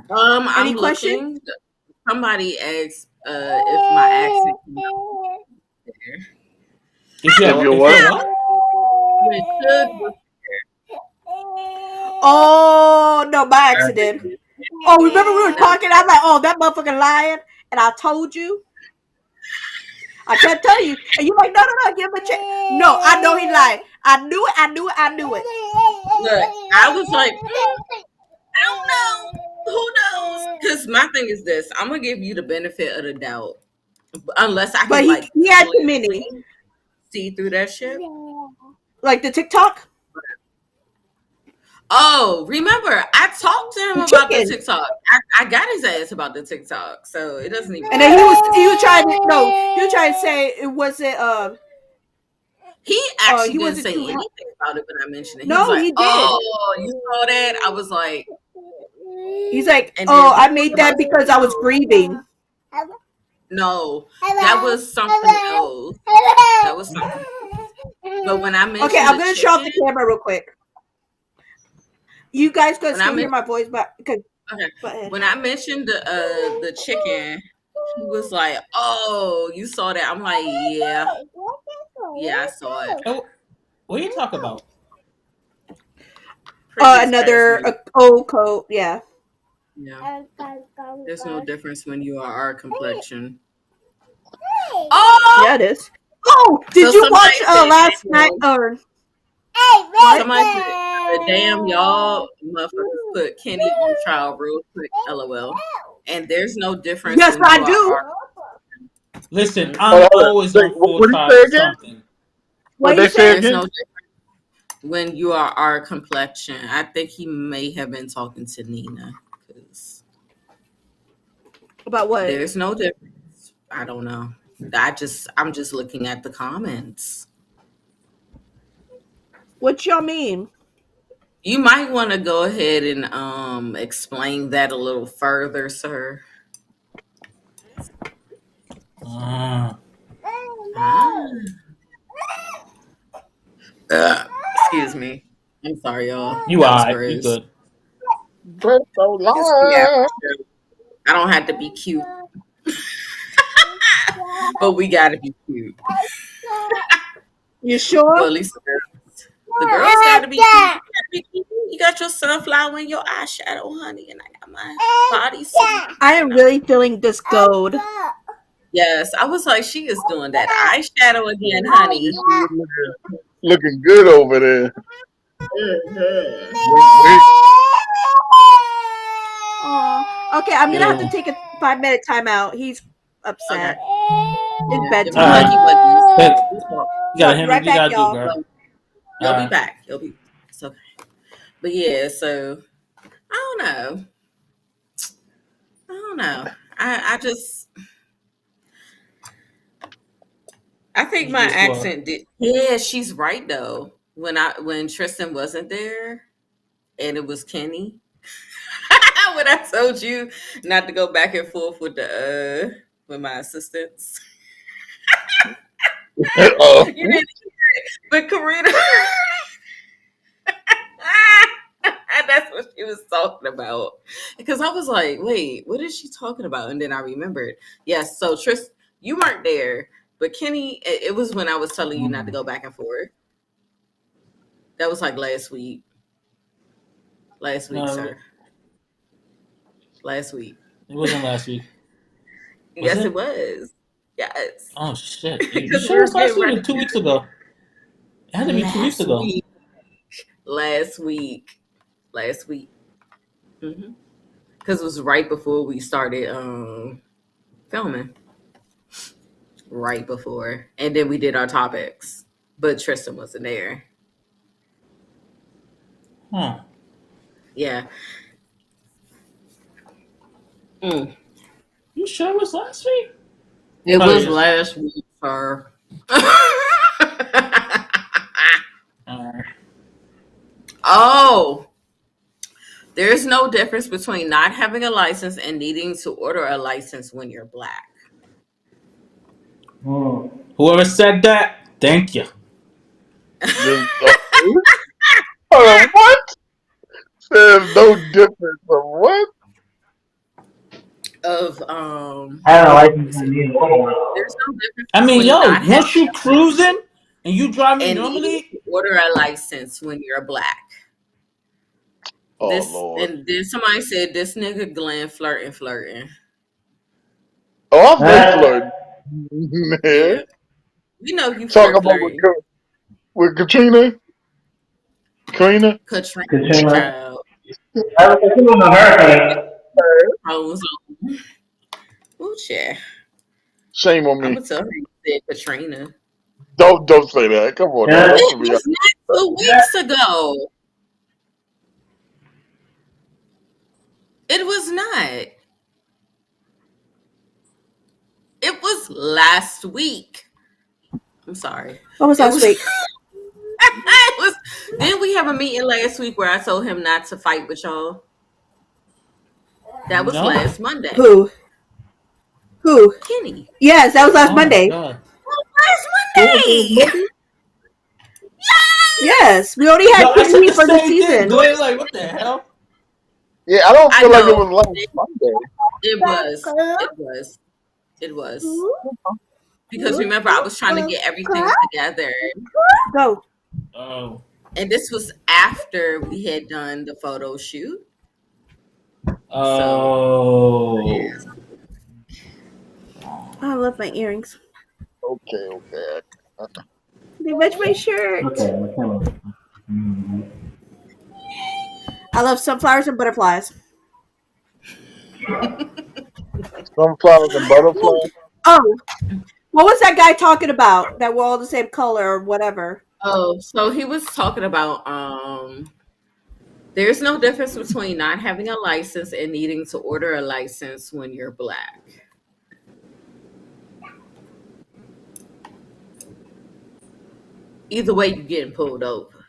Any I'm question? looking. Somebody asked if my accent can go there. If you're If you what? what? When Suge was Oh no, by accident. Oh, remember we were no, talking? I'm like, oh, that motherfucker lying, and I told you. I can't tell you, and you're like, no, no, no, give him a check. No, I know he lied. I knew it. I knew it. I knew it. look, I was like, I don't know. Who knows? Because my thing is this: I'm gonna give you the benefit of the doubt, unless I But can like he had too many, clearly see through that shit. like the TikTok, Oh, remember, I talked to him the about the chicken, TikTok. I got his ass about the TikTok, so it doesn't even and then matter. he was trying to no, he was trying to say it wasn't He actually he didn't wasn't say too. anything about it when I mentioned it. He was No, like, he did. "Oh, you saw that?" I was like, He's like, and then oh, we I talked made about that because I was grieving. no, that was something else. That was something. But when I Okay, mentioned I'm the gonna show off chicken, the camera real quick. You guys can when I still hear mentioned my voice, but because okay, go ahead. when I mentioned the chicken, he was like, "Oh, you saw that?" I'm like, "Yeah, yeah, I saw it." Oh, what are you talking about? Previous past Another maybe. old coat. Yeah. Yeah, there's no difference when you are our complexion. Oh, Yeah, it is. Oh, so did you somebody watch said, last night "Damn." or what? Somebody said, "Damn, y'all motherfuckers put Kenny on trial real quick." LOL. And there's no difference Yes, when I you are do. our. Listen, Hold I'm on, hold on. always Say, on full what did trial he say for again? something. What What he they say said There's again? no difference when you are our complexion. I think he may have been talking to Nina because about what? there's no difference. I don't know. I'm just looking at the comments. What y'all mean? You might want to go ahead and explain that a little further, sir. Ah, Ah. Excuse me. I'm sorry, y'all. you That was alright? You gross. good? Press so It's the after long. show. I don't have to be cute, but we gotta be cute. You sure? Well, at least the girls gotta be cute. You gotta be cute. You got your sunflower and your eyeshadow, honey, and I got my bodysuit. I am really feeling this gold. Yes, I was like, she is doing that eyeshadow again, honey. Looking good over there. Mhm. Wait, wait. Aw. Okay, I'm gonna have to Yo. take a 5 minute timeout. He's Okay. upset. It's Yeah. Give me bedtime. Alright. huggy wuggies. But We'll talk. you So gotta I'll be handle what right you back, gotta do, y'all. girl. You'll be Alright. back. You'll be. It's okay. But yeah, so I don't know. I don't know. I just I think You my just what? accent did. Yeah, she's right though. When Tristan wasn't there and it was Kenny, when I told you not to go back and forth with the with my assistants, Oh, you didn't hear it, but Karina. That's what she was talking about. Because I was like, wait, what is she talking about? And then I remembered. Yes, so Tris, you weren't there, but Kenny, it was when I was telling you not to Mm. go back and forth. That was like last week. Last week, No, sir. Last week. it wasn't last week. Was Yes, it it? was. Yes. Oh shit! You Because sure we it were was last getting week ready. or 2 weeks ago? It had to be 2 weeks Last ago. week. Last week. Last week. Because it was right before we started filming. Right before. And then we did our topics. But Tristan wasn't there. Huh. Yeah. Mm. You sure it was last week? It Probably was is. last week, sir. Uh, Oh, there's no difference between not having a license and needing to order a license when you're black. Hmm. whoever said that, thank you. There's, what? There's no difference of what? Of Having a let me license see. and needing one. There's no difference I mean, between yo, not having once you a license cruising and you driving and needing normally, to order a license when you're black. Oh This Lord. and then somebody said this nigga Glenn flirting. Oh, I've been Huh? flirting. Yeah. Yeah, we know you Talk about flirting. with Katrina. Katrina. Katrina Katrina. child. I was thinking of a hurricane. Pose on. Ooh, chair. Shame on I'm me. gonna tell her you said Katrina. Don't say that. Come on now. Yeah. Don't It put me out. was not 2 weeks ago. It was not. It was last week. I'm sorry. What was It last was. week? it was. Didn't we have a meeting last week where I told him not to fight with y'all? That was no. last Monday. Who? Who? Kenny. Yes, that was last Oh my Monday. god. Last What was this Monday. movie? Yes, we only Yo, had I said PG the for the same thing, season. Glenn. Like, what the hell? Yeah, I don't I feel like it know. was last Monday. It was. It was. It was. Because remember, I was trying to get everything together. Go. Oh. And this was after we had done the photo shoot. So, Oh. I love my earrings. Okay. They match my shirt. Okay, my camera. Mm-hmm. I love sunflowers and butterflies. Sunflowers and butterflies. Oh, what was that guy talking about? That we're all the same color or whatever. so he was talking about there's no difference between not having a license and needing to order a license when you're black. Either way, you're getting pulled over.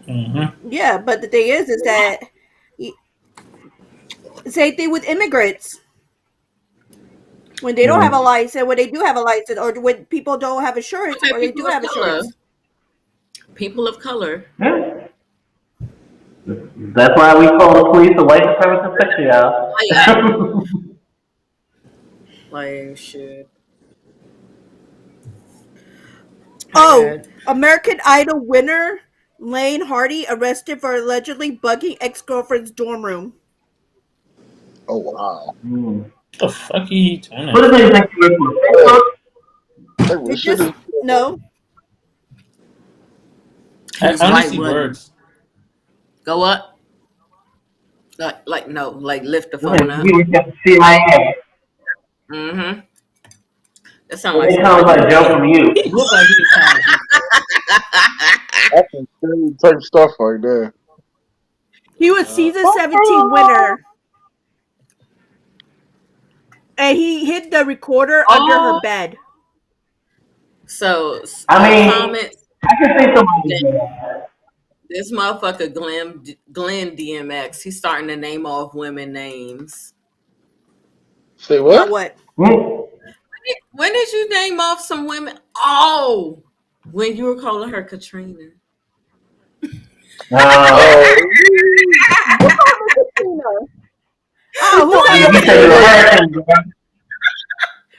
Mm-hmm. Yeah, but the thing is that same thing with immigrants. When they don't have a license, when they do have a license, or when people don't have insurance, Okay, or they do people of have color. insurance. People of color. Yeah. That's why we call the police a white supremacist picture, y'all. Like shit. I Oh, got American Idol winner Lane Hardy arrested for allegedly bugging ex-girlfriend's dorm room. Oh wow. Mm. What the fuck are you doing What it? do you think you were from Hey, Facebook? hey, well, It shit is. just no. I he's only white see one. birds. Go up. Like no, like lift the You phone think up. you were from CIA? Mm-hmm. That sounds like It some sounds white like boy Joe shit. from you. He looked like he was trying to do that. That's some stereotype stuff right there. He was season 17 winner, and he hid the recorder under her Oh, bed. so I mean, comment I can see somebody that doing that. this motherfucker Glenn DMX. He's starting to name off women names. Say About what? what? Mm. When did you name off some women? Oh, when you were calling her Katrina. Uh, Oh, Who called me Katrina? Oh, who called you, me you said you're a Katrina? hurricane, girl.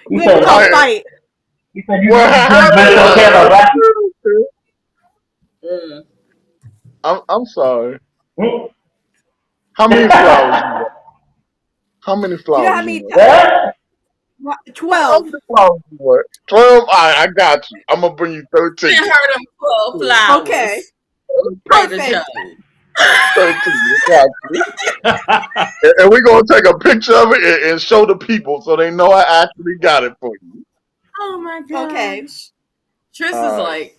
You We said, called I, fight. you said what you happened? just don't care about black Mm. I'm sorry. people. How many flowers you want? How many You know flowers how you many? want? What? How 12. many flowers you want? 12? All right, I got you. I'm gonna bring you Send 13. her them 12 Okay. flowers. Trader Perfect. Joe. 13, exactly. And we're gonna take a picture of it and show the people so they know I actually got it for you. Oh my Okay. gosh. Tris is Uh, like,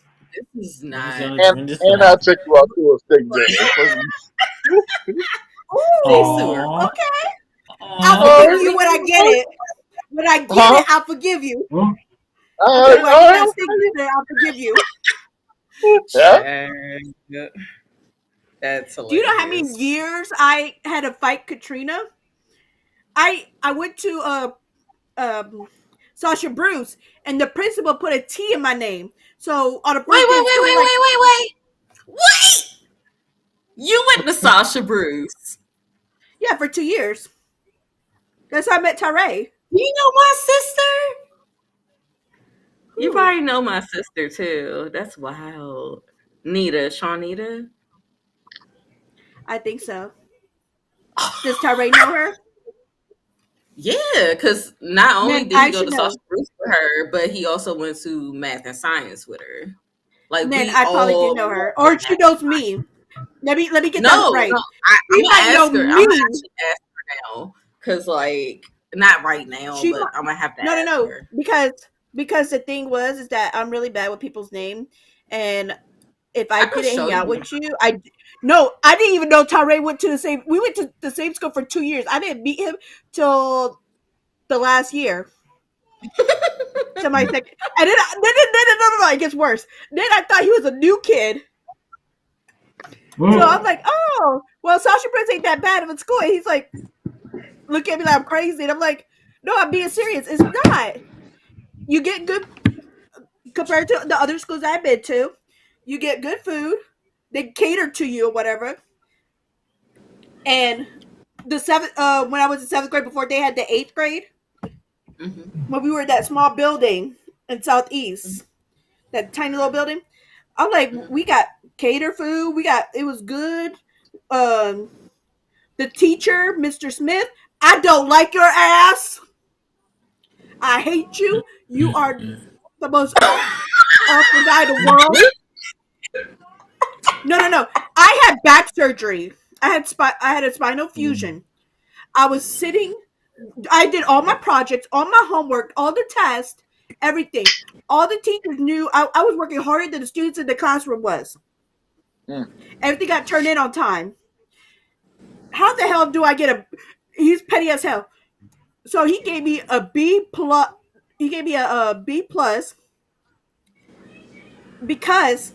this is not. and Bring this and I'll down. take you out to a steak dinner. So These Ooh. two are. Aww. Okay. I'll Aww. forgive all you right, when I get it. When I get huh? it, I'll forgive you. Hmm? Okay, All when I get right, that steak dinner, I'll forgive you. yeah. Chad. That's Do you know how many hilarious. years I had to fight Katrina? I went to um Sasha Bruce, and the principal put a T in my name. So on the Wait, first day wait, of wait, school, they're wait, like, wait, wait, wait. Wait! You went to Sasha Bruce. "Yeah, for 2 years." That's how I met Tare. You know my sister? You Who? probably know my sister too. That's wild. Nita, Shawnita. I think so. Does Tare know her? Yeah, because not only Then did he I go should to Sasha know. Bruce with her, but he also went to math and science with her. Like Then we I probably do all know her, went or to she math knows and me. Let me get that no, no, right. I'm She gonna might know ask her. I'm gonna me. actually ask her now, cause like not right now, She but might. I'm gonna have to No, no, ask no. her. Because the thing was is that I'm really bad with people's name, and if I I can didn't show hang out you. with you, no, I didn't even know Tare went to the same. We went to the same school for 2 years. I didn't meet him till the last year. To my second, and no, it gets worse. Then I thought he was a new kid, so I'm Hmm? like, oh, well, Sasha Prince ain't that bad of a school. And he's like, look at me like I'm crazy, and I'm like, no, I'm being serious. It's not. You get good compared to the other schools I've been to. You get good food. They cater to you or whatever. And the seventh, when I was in seventh grade, before they had the eighth grade, Hmm. when we were in that small building in Southeast, that tiny little building, I'm like, we got cater food. We got it was good. Um, the teacher, Mr. Smith, I don't like your ass. I hate you. You are the most awful guy in the world. No, no, no. I had back surgery. I had a spinal fusion. I was sitting. I did all my projects, all my homework, all the tests, everything. All the teachers knew I was working harder than the students in the classroom was. Mm. Everything got turned in on time. How the hell do I get a? He's petty as hell. So he gave me a B plus. He gave me a B plus because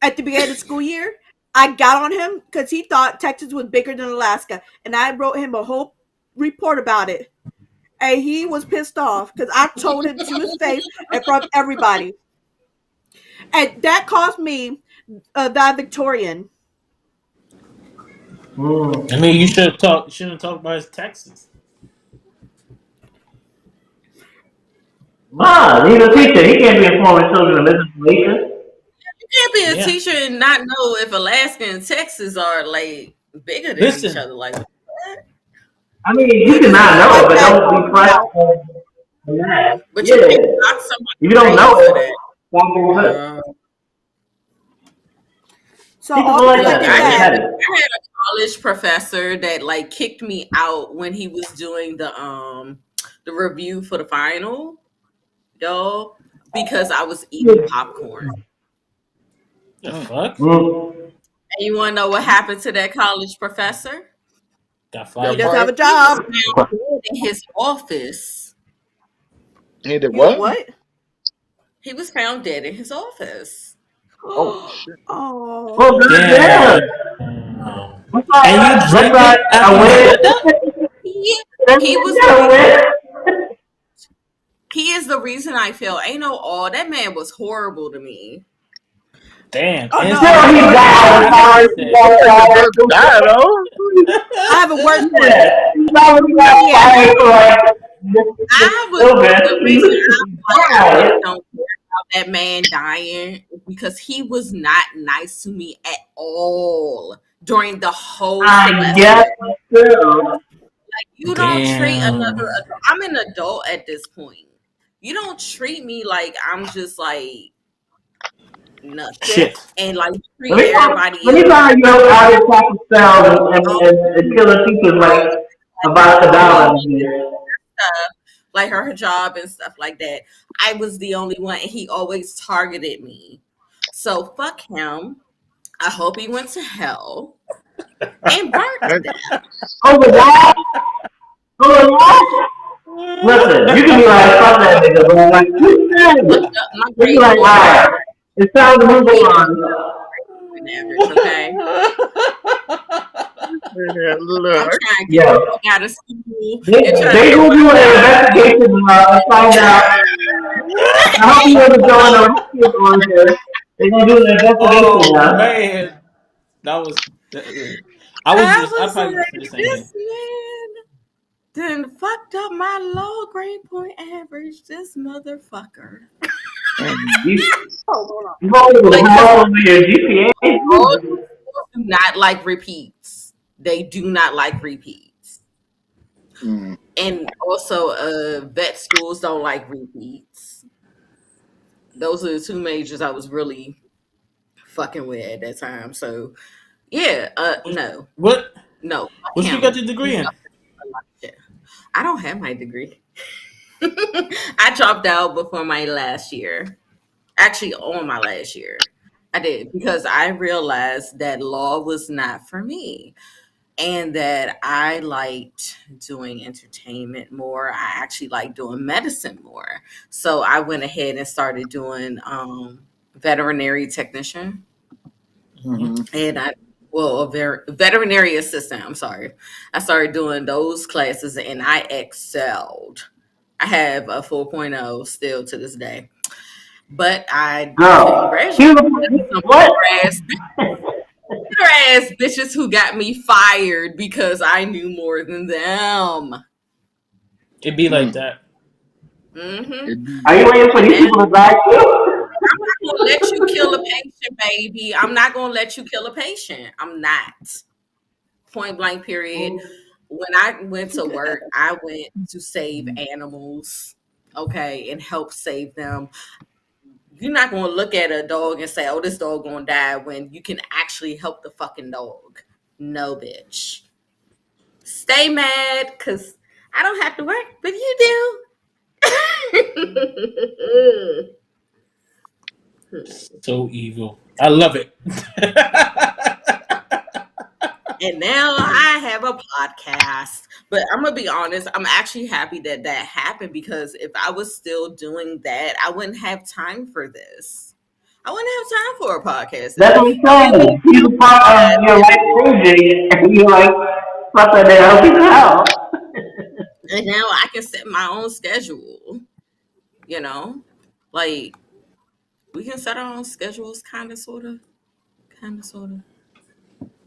at the beginning of the school year, I got on him because he thought Texas was bigger than Alaska, and I wrote him a whole report about it. And he was pissed off because I told him to his face in front of everybody, and that cost me the Victorian. I Hmm. mean, you should have talked. Shouldn't talk about his taxes. Nah, he's a teacher. He can't be informing children of misinformation. You can't be a Yeah. teacher and not know if Alaska and Texas are like bigger than each Listen. other. Like what? I mean, you He can just not didn't know like it, but that I don't called be him fresh out. on the math. But you Yeah. can't knock somebody If you don't know crazy for it, that. stop being fresh. So Teachers all are like because I Like that, did man. They're that. petty. I had a college professor that like kicked me out when he was doing the review for the final, y'all, because I was eating popcorn. The Mm. fuck? Mm. And you wanna know what happened to that college professor? Got He Got fired. doesn't have fired. a He was job. found dead in his office. He did You what? what? He was found dead in his office. Oh shit. Well, Oh, goddamn. Damn. What's And you that? What's drank that? it A after you win? said that? He he You was the got a reason. win? He is the reason I feel. Ain't no all. That man was horrible to me. Damn. oh And no, it's I Still, have he a worse drinking died. one. after you said Don't it. think he deserved to die though. I have a worse one. Yeah. He's not really got Yeah, fired for like this I was illness. the He reason I'm like I died. really don't care about that man dying because he was not nice to me at all during the whole I semester. guess so. You don't treat another Damn. adult. I'm an adult at this point. You don't treat me like I'm just like nothing. Shit. And like Let treat me tell everybody let me else. tell you how to practice spells Oh, and kill a teacher like about $1 always a year. stuff like her job and stuff like that. I was the only one, and he always targeted me. So fuck him. I hope he went to hell and burnt to That, death. Oh the wall? Oh the wall? Listen, you can be like, fuck that nigga, but like, you Fucked said. up my You be grade like, point alright, average. it's time to move He fucked on. up my average. Okay, man, I'm look. trying to get the Yeah. fuck out of school They and try to they get will my do an master's. investigation and find out. I hope you wasn't throwing no shit on here. They're gonna do an investigation Oh now. man, that was. I was I just. I was probably like, just the same thing. this man done fucked up my low grade point average. This motherfucker. You Oh, hold on. you always was Like, cause hell over your all GPA. these schools do not like repeats. They do not like repeats. Mm. And also, vet schools don't like repeats. Those are the two majors I was really fucking with at that time. So yeah, no, What? no, fuck What you got him. the He degree in? fucked up a lot of shit. I don't have my degree. I dropped out before my last year. Actually, on my last year, I did because I realized that law was not for me, and that I liked doing entertainment more. I actually like doing medicine more. So I went ahead and started doing veterinary technician, Hmm. and well, veterinary assistant. I'm sorry. I started doing those classes, and I excelled. I have a 4.0 still to this day, but I couldn't Girl, graduate he because was of some what? bitter ass bitches who got me fired because I knew more than them. It be like Mm. that. Hmm. It, Are you waiting for And these now people to back you? I'm not gonna let you kill a patient, baby. I'm not gonna let you kill a patient. I'm not. Point blank. Period. When I went to work, I went to save animals. Okay, and help save them. You're not gonna look at a dog and say, "Oh, this dog gonna die," when you can actually help the fucking dog. No, bitch. Stay mad because I don't have to work, but you do. So evil. I love it. And now I have a podcast. But I'm gonna be honest, I'm actually happy that that happened because if I was still doing that, I wouldn't have time for this. I wouldn't have time for a podcast That's today. what I mean, I'm we saying. He's a part of your life changing, and you're like, fuck that, they help you out. and now I can set my own schedule. You know, like we can set our own schedules, kind of, sort of.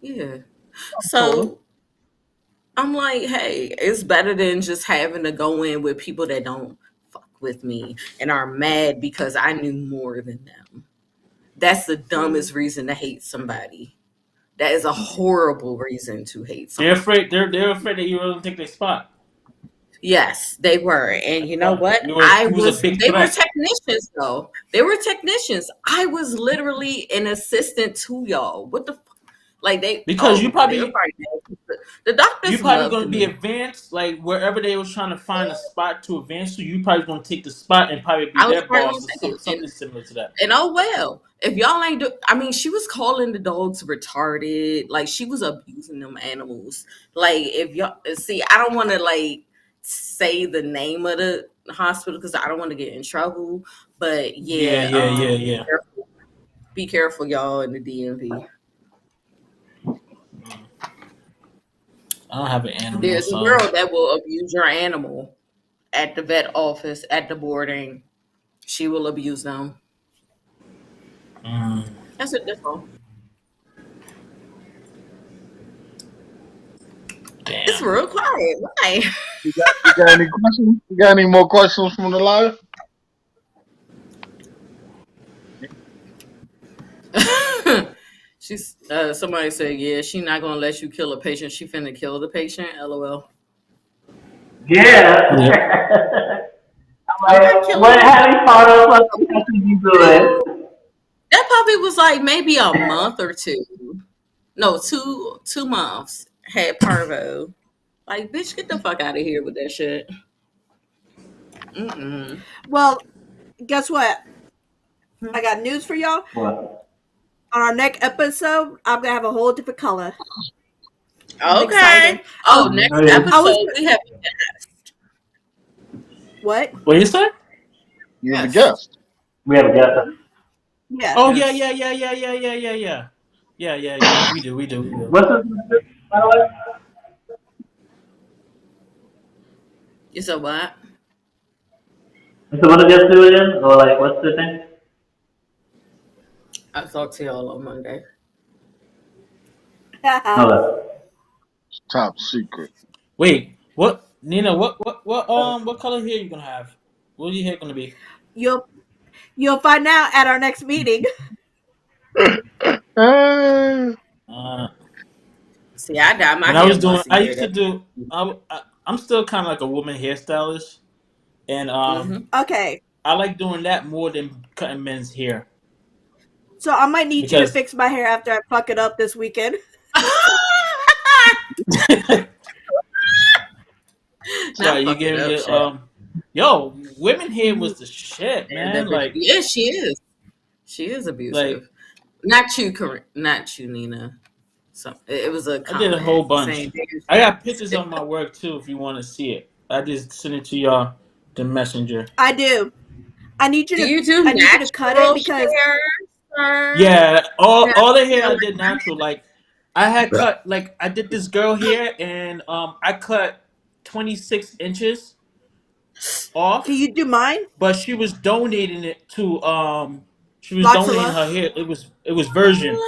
Yeah. total. So I'm like, hey, it's better than just having to go in with people that don't fuck with me and are mad because I knew more than them. That's the Mm. dumbest reason to hate somebody. That is a horrible reason to hate They're someone. afraid. They're afraid that you're gonna take their spot. Yes, they were. And you know what? You was a big They were threat technicians though. They were technicians. I was literally an assistant to y'all. What the fuck? Like because they were probably mad. The you doctors probably loved gonna be me. advanced. Like wherever they was trying to find a spot to advance to, you probably gonna take the spot and probably be I was their probably gonna boss or take it. something similar to that. And oh well, if y'all ain't do, I mean, she was calling the dogs retarded. Like she was abusing them animals. Like if y'all see, I don't want to like say the name of the hospital because I don't want to get in trouble. But Yeah, yeah, yeah, yeah, yeah. be careful, y'all, in the DMV. I don't have an animal, There's a so girl that will abuse your animal at the vet office, at the boarding. She will abuse them. mm, That's it. That's all. It's damn. real quiet. Why? You got any questions? You got any more questions from the live? She's somebody said, yeah, she not gonna let you kill a patient. She finna kill the patient. LOL. Yeah. Yep. I'm Like, not killing what nobody. Harry Potter, what the heck are you doing? That Bobby was like maybe a month or two. No, 2 months had parvo. Like, bitch, get the fuck out of here with that shit. Mm-mm. Well, guess what? I got news for y'all. What? On our next episode, I'm gonna have a whole different color. I'm Okay. excited. Oh, next I was episode we have what? What you say? You have a yes. guest. We have a guest. Yeah. Oh yeah, Yes. yeah, yeah, yeah, yeah, yeah, yeah, yeah, yeah, yeah, yeah. We do. What's his name, by the way? You said what? So what the guests do again? Or like, what's the thing? I'll talk to y'all on Monday. Okay. Top secret. Wait, what, Nina? What color hair you gonna have? What are your hair gonna be? you'll you'll find out at our next meeting. Uh, Uh, See, I dye my when I hair was doing, once a I year. used to do. I'm still kind of like a woman hairstylist, and Mm-hmm. Okay. I like doing that more than cutting men's hair So I might need you to because fix my hair after I fuck it up this weekend. yeah, Not you fuck it give up, your shit. yo, women hair was the shit, And man. Like, yeah, she is. She is like abusive. Not you, not you, Nina. So it was a I did a whole comment bunch. saying, I got pictures of my work too, if you want to see it. I just sent it to y'all, the messenger. I do. I need you "Do to you do I need you to cut it natural because hair, sir? Yeah, all the hair I Natural did natural. Like I had cut, like I did this girl here, and I cut 26 inches can off, you do mine? but she was donating it to she was Lots of donating love. her hair. It was virgin,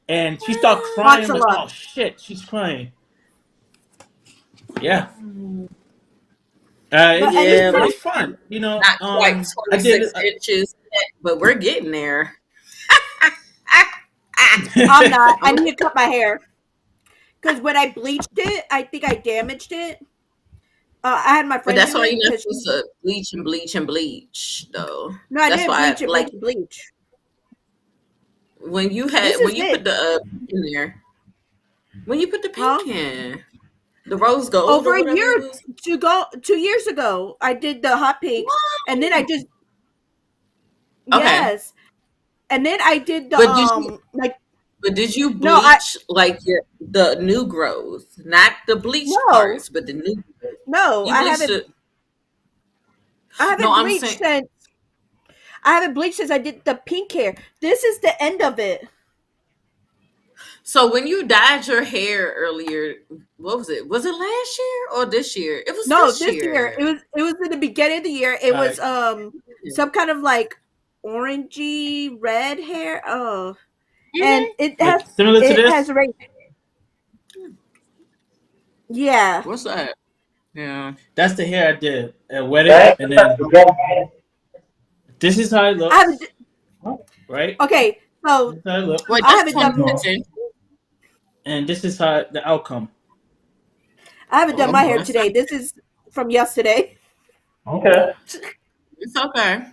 and she started crying. Lots I'm of like, love. oh shit, she's crying. Yeah, But at least Yeah, cut it's it. fun. not quite I did 26 inches, yet, but we're getting there. I'm not. I I'm need to cut my hair. Because when I bleached it, I think I damaged it. I had my But friend that's do why it you're not because supposed to bleach and bleach and bleach, though. no, I That's didn't why, bleach it, like, bleach, bleach. This when is you put it, the pink in there, when you put the huh? pink in, the rose gold Over or a whatever it year was. to go, 2 years ago, I did the hot pinks, and then I just Okay, yes, and then I did the but did you like but did you no, I bleach like the new growth, not the bleached no, parts, but the new growth? no, You bleached it. I No, haven't I'm bleached saying. since I did the pink hair. This is the end of it. So when you dyed your hair earlier, what was it? Was it last year or this year? It was No, this this year year. it was in the beginning of the year. It All was right, some kind of like orangey red hair. Oh, and Hmm. like similar to it has this. a ring. Yeah, What's that? Yeah. That's the hair I did at wedding, Right? and That's then the guest, right? this is how it I haven't. looks, right? Okay, This so is how it Wait, looks, I that's haven't done 26 inches. and this is how the outcome. I haven't done Oh, my well, hair that's not. today. This is from yesterday. Okay. It's okay.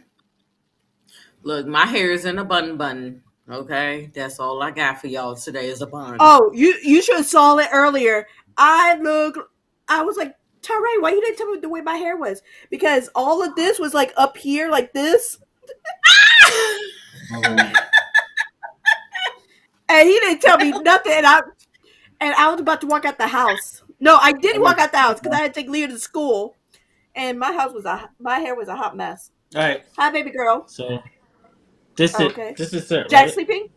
Look, my hair is in a bun. Okay, that's all I got for y'all today is a bun. Oh, you should have saw it earlier. I was like, Taray, why you didn't tell me the way my hair was? Because all of this was like up here, like this, Mhm. and he didn't tell me nothing. And I was about to walk out the house. No, I didn't walk out the house because I had to take Leah to school, and my hair was a hot mess. All right, Hi, baby girl. so this Oh, is okay. this is it, Jack right? sleeping?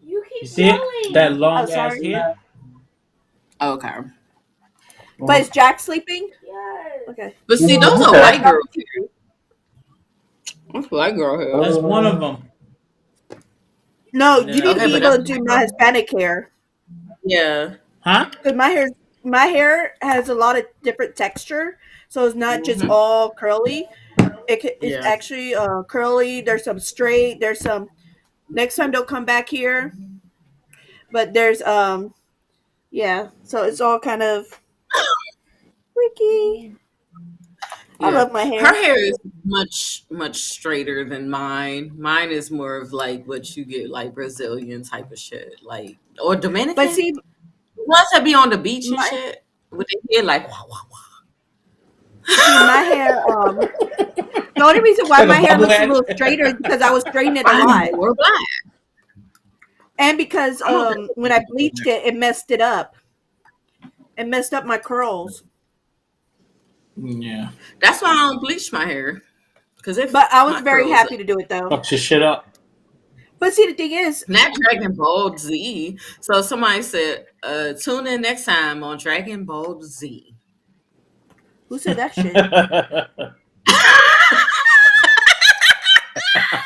You You keep see it? That yelling. Oh, long ass sorry. hair. Okay, But Mhm. is Jack sleeping? Yes. Okay. but see, those Mhm. are Okay. white girl hair. That's white girl hair. That's one of them. No, And then you I need to Okay, be put but able that's to do white my girl. Hispanic hair Yeah. huh? because my hair has a lot of different texture, so it's not just Hmm. all curly. It's Yeah. actually curly. There's some straight. There's some. Next time, don't come back here. But there's yeah. So it's all kind of wiki. I Yeah, love my her hair. hair is much straighter than mine. Mine is more of like what you get like Brazilian type of shit, like or But Dominican. see, Ones that be on the beach and my shit with their hair like wah, wah, my hair. The only reason why Like a my hair looks a bobblehead. little straighter is because I was straightening it a wah. lot, Or black. and because I'm okay when I bleached it, it messed it up. It messed up my curls. Yeah. That's why I don't bleach my hair because it But I fucked was my very curls happy up. to do it though. Fucks your shit up. But see, the thing is, Not Dragon Ball Z. So somebody said, tune in next time on Dragon Ball Z. who said that shit?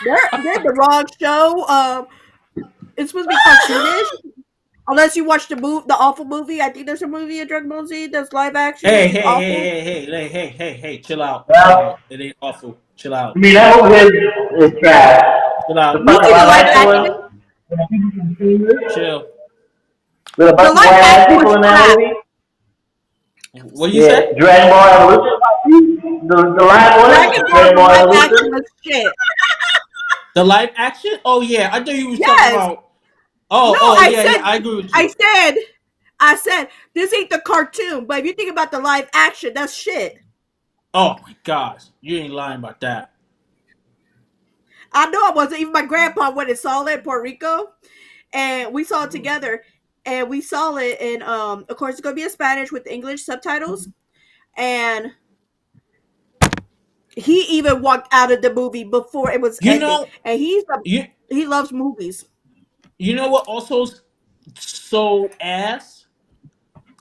They're the wrong show. It's supposed to be cartoonish. Unless you watch the awful movie. I think there's a movie in Dragon Ball Z that's live action. Hey, It's hey, awful. hey, chill out. Chill Well, out. It ain't awful. Chill out. I mean, that movie is trash. Chill The out. You fucking see the live live action Chill one, action? out. with the people from Senior, Chill. with a bunch The of live white ass action people was in that crap. movie. What do you Yeah, say? Dragon Ball Evolution. The live Dragon one, Ball, Dragon the Ball live action Evolution. was shit. The live action? Oh yeah, I thought you was talking Yes. about. No, Yeah. I agree with I you. said, I said, this ain't the cartoon. But if you think about the live action, that's shit. Oh my gosh, you ain't lying about that. I know I wasn't. Even my grandpa went and saw it in Puerto Rico, and we saw it together. And we saw it in, of course, it's gonna be in Spanish with English subtitles. And he even walked out of the movie before it was You ending. know, And you he loves movies. you know what? Also, so ass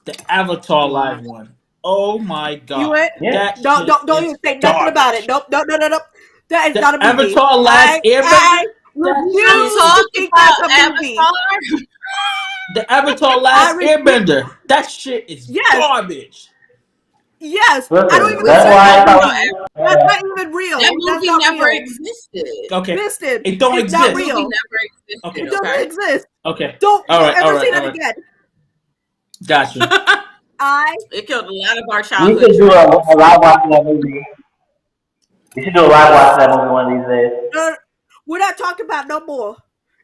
the Avatar live What? one. Oh my You god, went? Yeah. that Don't shit don't is even say nothing about it. garbage. Nope, no, no, no, no. That is The not a movie. Avatar Last I Airbender. That shit I'm is refuse to talking think that's about a movie. Avatar. the Avatar I Last refuse. Airbender. That shit is Yes, garbage. yes. I don't Listen, even We that's consider was that why a I talking about movie. thought. That's Avatar. not even That real. That's movie not never real. existed. Okay, Listen, it don't it's not That exist. movie real. never Okay, existed. It doesn't Okay. exist. okay. Don't All right, all ever right, say all that right. again. Gotcha. I It killed a lot of our We childhood should do a dreams. live watch of that movie. We should do a live watch of that movie one of these days. uh, we're not talking about no more.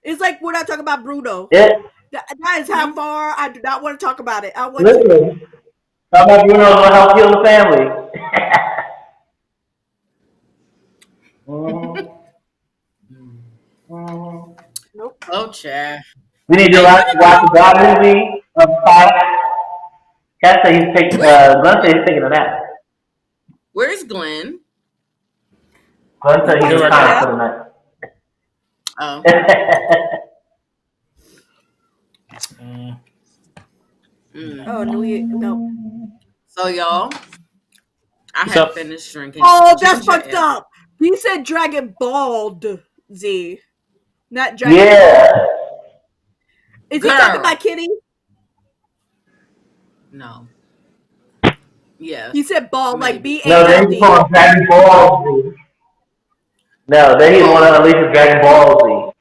It's like we're not talking about Bruno. Yeah, That is how far I do not want to talk about it. I want to. listen. How about Bruno's gonna help heal the family? Mhm, mhm. Nope. Oh, Chad. We need to Hey, when it watch come? the God movie of Fight. Cat say he's taking. Where? Glenn say he's taking a nap. Where's Glenn? Glenn He said probably he's Here right took a now. retiring nap. for the night. Oh. Mm. Mm. Oh no, no. So y'all, I What's have up? finished drinking Oh, that's ginger fucked ale. up. He said Dragon Ball Z, not Dragon Yeah. Ball. Is he talking about Girl, Kitty? no. He Yes, said ball like maybe. No, then he's BALD. calling Dragon Ball Z. No, then he's want to Bald. unleash his Dragon Ball Z.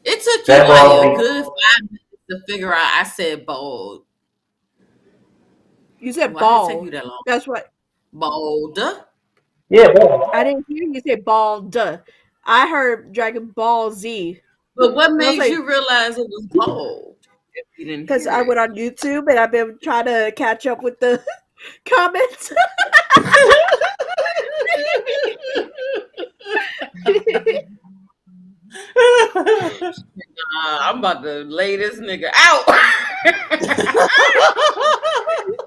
It took you Dragon like Ball a Z. good 5 minutes to figure out I said bold. You said Why did it take ball. you that long? That's what Bold. Yeah, bro. I didn't hear you say bald. I heard Dragon Ball Z. But what And I was made like, you realize it was bold if you didn't because hear I it? went on YouTube and I've been trying to catch up with the comments. I'm about to lay this nigga out.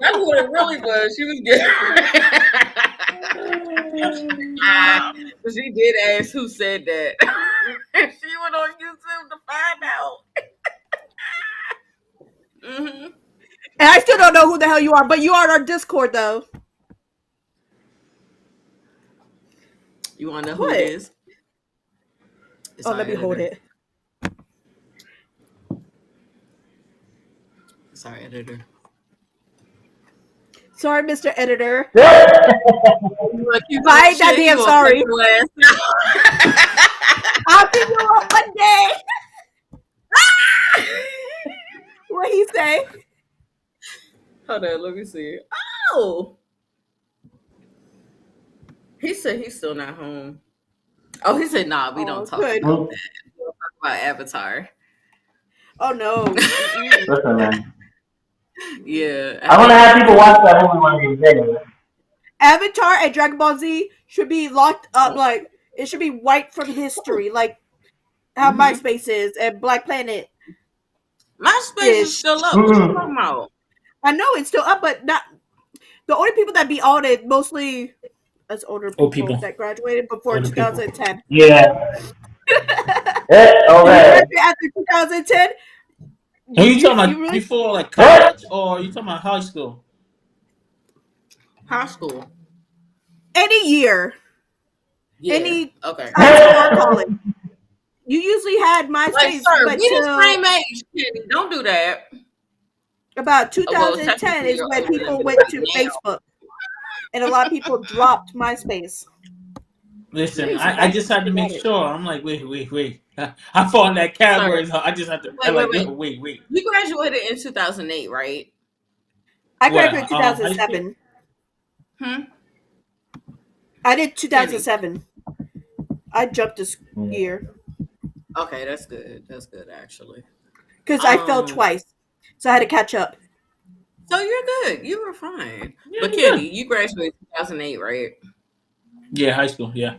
That's what it really was. She was getting. But she did ask who said that. She went on YouTube to find out. Hmm. And I still don't know who the hell you are, but you are on our Discord though. You want to know who it What? is? It's Oh, our let me hold editor. it. It's our editor. Sorry, Mr. Editor. Look, you If I talk ain't that shit, he damn gonna cut sorry. your ass out. I'll see you on Monday. What he say? Hold on, let me see. No, he said he's still not home. Oh, he said, "Nah, we don't Oh, talk good. about that. We don't talk about Avatar." Oh no. Mm-mm. Listen, man. Yeah, I I'm gonna think have people watch that movie one of these days. Avatar and Dragon Ball Z should be locked up. Like it should be wiped from history. Like how hmm MySpace is and Black Planet my space is is. still up. What you talking Mm-mm. about? I know it's still up, but not the only people that be on it mostly as older Old people people. that graduated before Older people. 2010. Yeah. If you Okay. graduate after 2010, Are you talking you about really before like Eh? college or are you talking about high school? High school. any year, Yeah. any Okay. high school or college, you usually had Like, MySpace sir, went we the till same age, Kenny. Don't do that. about Well, 2010 technically, is you're when older than people me went to now. Facebook, and a lot of people dropped MySpace. Listen, Crazy, I right? just had to make sure. I'm like, wait. I fall in that Sir, category, so I just have to. I like, wait. wait. You graduated in 2008, right? I What? graduated High school? 2007. Hmm. I did Kenny. 2007. I jumped this Mm. year Okay, that's good. That's good, actually. because I fell Um. twice, so I had to catch up. So you're good. You were fine. Yeah, But I'm Kenny, good. you graduated 2008, right? Yeah, high school. Yeah.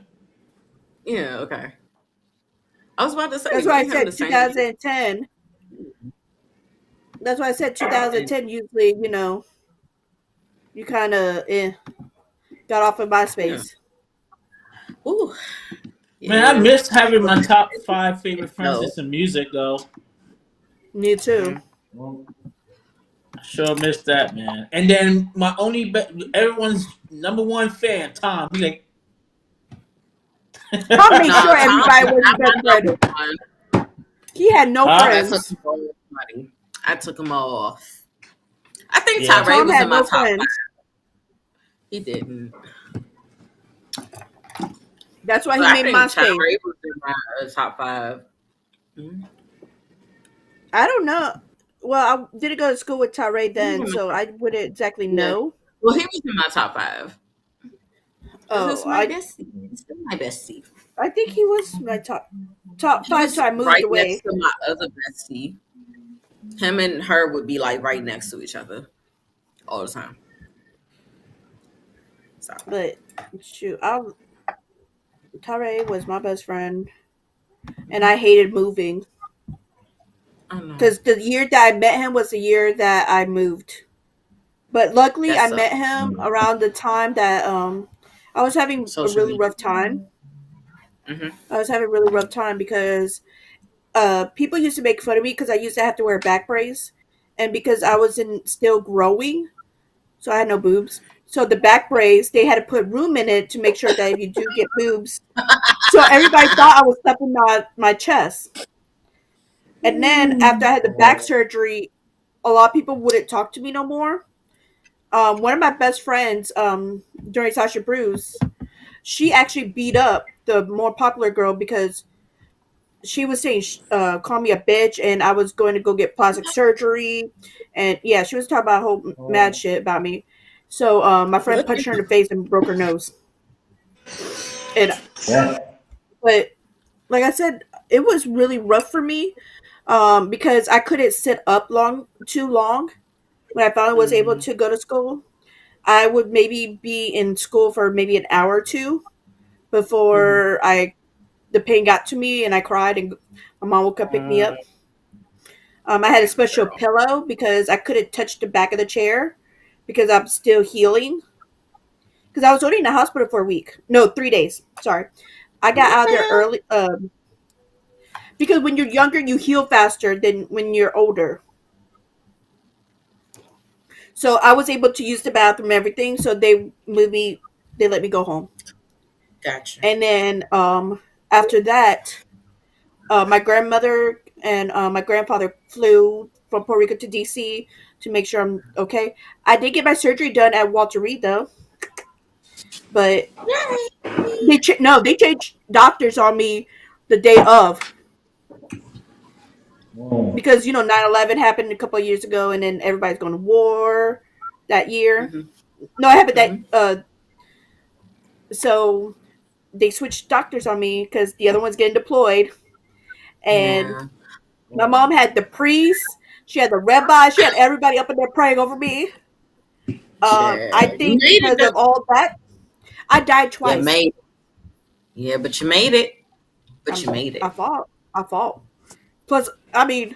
Yeah. Okay. I was about to say That's why I me and him said the same year. 2010. That's why I said 2010. Usually, you kind of got off of Yeah. MySpace. Ooh. Man, I Yeah. missed having my top five favorite friends No. in some music though. Me too. Mm. Mm. I sure missed that, man. And then my everyone's number one fan, Tom. He like, Tom made No, sure Tom everybody is was his not best my number friend. one. He had no huh? I took friends. him off, buddy. I took him off. I think Yeah. Tyree Tom was in had my no top five. friends. He didn't. That's why But he I made think MySpace. Tyree was in my top five. Mhm. I don't know. Well, I didn't go to school with Tyree He was then, in my so top I wouldn't exactly Yeah. know. Well, he was in my top five. This Oh, is my bestie. He's still my bestie. I think he was my top He five. So was I moved right next away, to my other bestie. Him and her would be like right next to each other all the time. So but shoot, Tyree was my best friend, and I hated moving I don't know. because the year that I met him was the year that I moved. But luckily, That I met sucks. him around the time that I was having a Social really media. rough time. hmm I was having a really rough time because people used to make fun of me because I used to have to wear a back brace, and because I was still growing, so I had no boobs. So the back brace, they had to put room in it to make sure that if you do get boobs, so everybody thought I was stuffing my chest. And then after I had the back surgery, a lot of people wouldn't talk to me no more. One of my best friends during Sasha Bruce, she actually beat up the more popular girl because she was saying call me a bitch and I was going to go get plastic surgery, and yeah, she was talking about a whole mad Mm. shit about me. So my friend Look punched at her in the face and broke her nose. And Yeah. but like I said, it was really rough for me because I couldn't sit up too long. When I finally was able mm, to go to school, I would maybe be in school for maybe an hour or two hmm before I the pain got to me and I cried and my mom would come pick me up. Mm. I had a special girl. pillow because I couldn't touch the back of the chair because I'm still healing. Because I was only in the hospital for a week. No, 3 days. Sorry. I got What out the there hell? early because when you're younger, you heal faster than when you're older. So I was able to use the bathroom, everything. So they let me go home. Gotcha. And then after that, my grandmother and my grandfather flew from Puerto Rico to DC to make sure I'm okay. I did get my surgery done at Walter Reed though, but Yay! no, they changed doctors on me the day of Mm. because 9/11 happened a couple of years ago, and then everybody's going to war that year. hmm No, I haven't. That Mhm. so they switched doctors on me because the other one's getting deployed, and Yeah. my mom had the priest, she had the rabbi, she had everybody up in there praying over me. I Yeah. You think made it because though. of all that, I died You twice. made Yeah, but you made it. But I'm, you made I it. fought. I fought. Plus, I mean,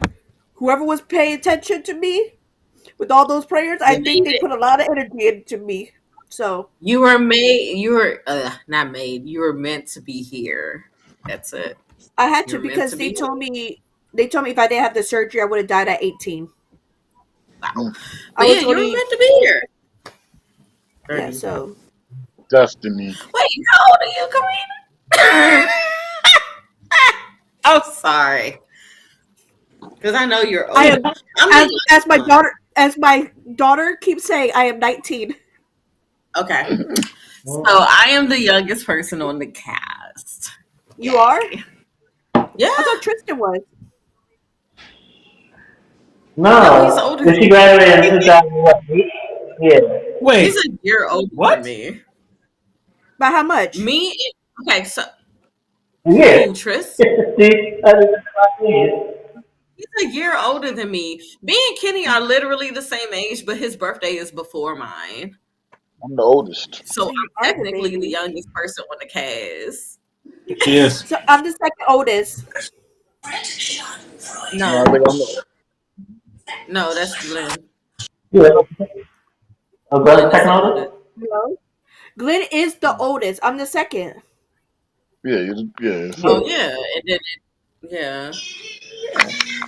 whoever was paying attention to me with all those prayers, I You think made they it. put a lot of energy into me. So You were not made. You were meant to be here. That's it. I had You to were meant because to be here. they told me if I didn't have the surgery, I would have died at 18. Wow. Mm, I But yeah, was you were only meant to be here. yeah. 30. So destiny. Wait, how old are you, Karina? I'm sorry. Because I know you're I older. am I'm the as youngest my one. daughter keeps saying, I am 19. Okay. So I am the youngest person on the cast. You are? Yay. Yeah. I thought Tristan was. No, he's No, older did than she graduate in me. 2008? Yeah. He's Wait, a year older than what? me. By how much? Me, okay, so Yeah. who, Tris? See, I did my years. He's a year older than me. Me and Kenny are literally the same age, but his birthday is before mine. I'm the oldest. So So you I'm are the technically the baby. youngest person on the cast. She is. So I'm the second oldest. No, I No, think I'm the no, that's Glenn. Yeah. Oh, Glenn Glenn the is second the oldest? oldest. No. Glenn is the oldest. I'm the second. yeah, yeah. Oh So yeah, and then yeah.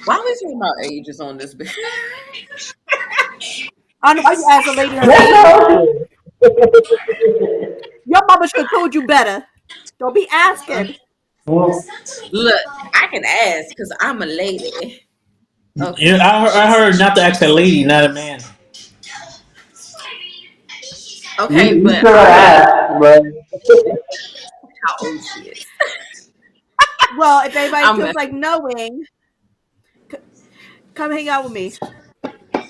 Why are we talking about ages on this bitch? I don't know why you asked a lady her That's age. how old she is. Your mama should have told you better. Don't be asking. Mm. Look, I can ask because I'm a lady. Yeah, Okay. I heard not to ask a lady, not a man. Okay, You but should have I'm a lady. asked, but How old she is? Well, if anybody I'm feels messing. like knowing, come hang out with me.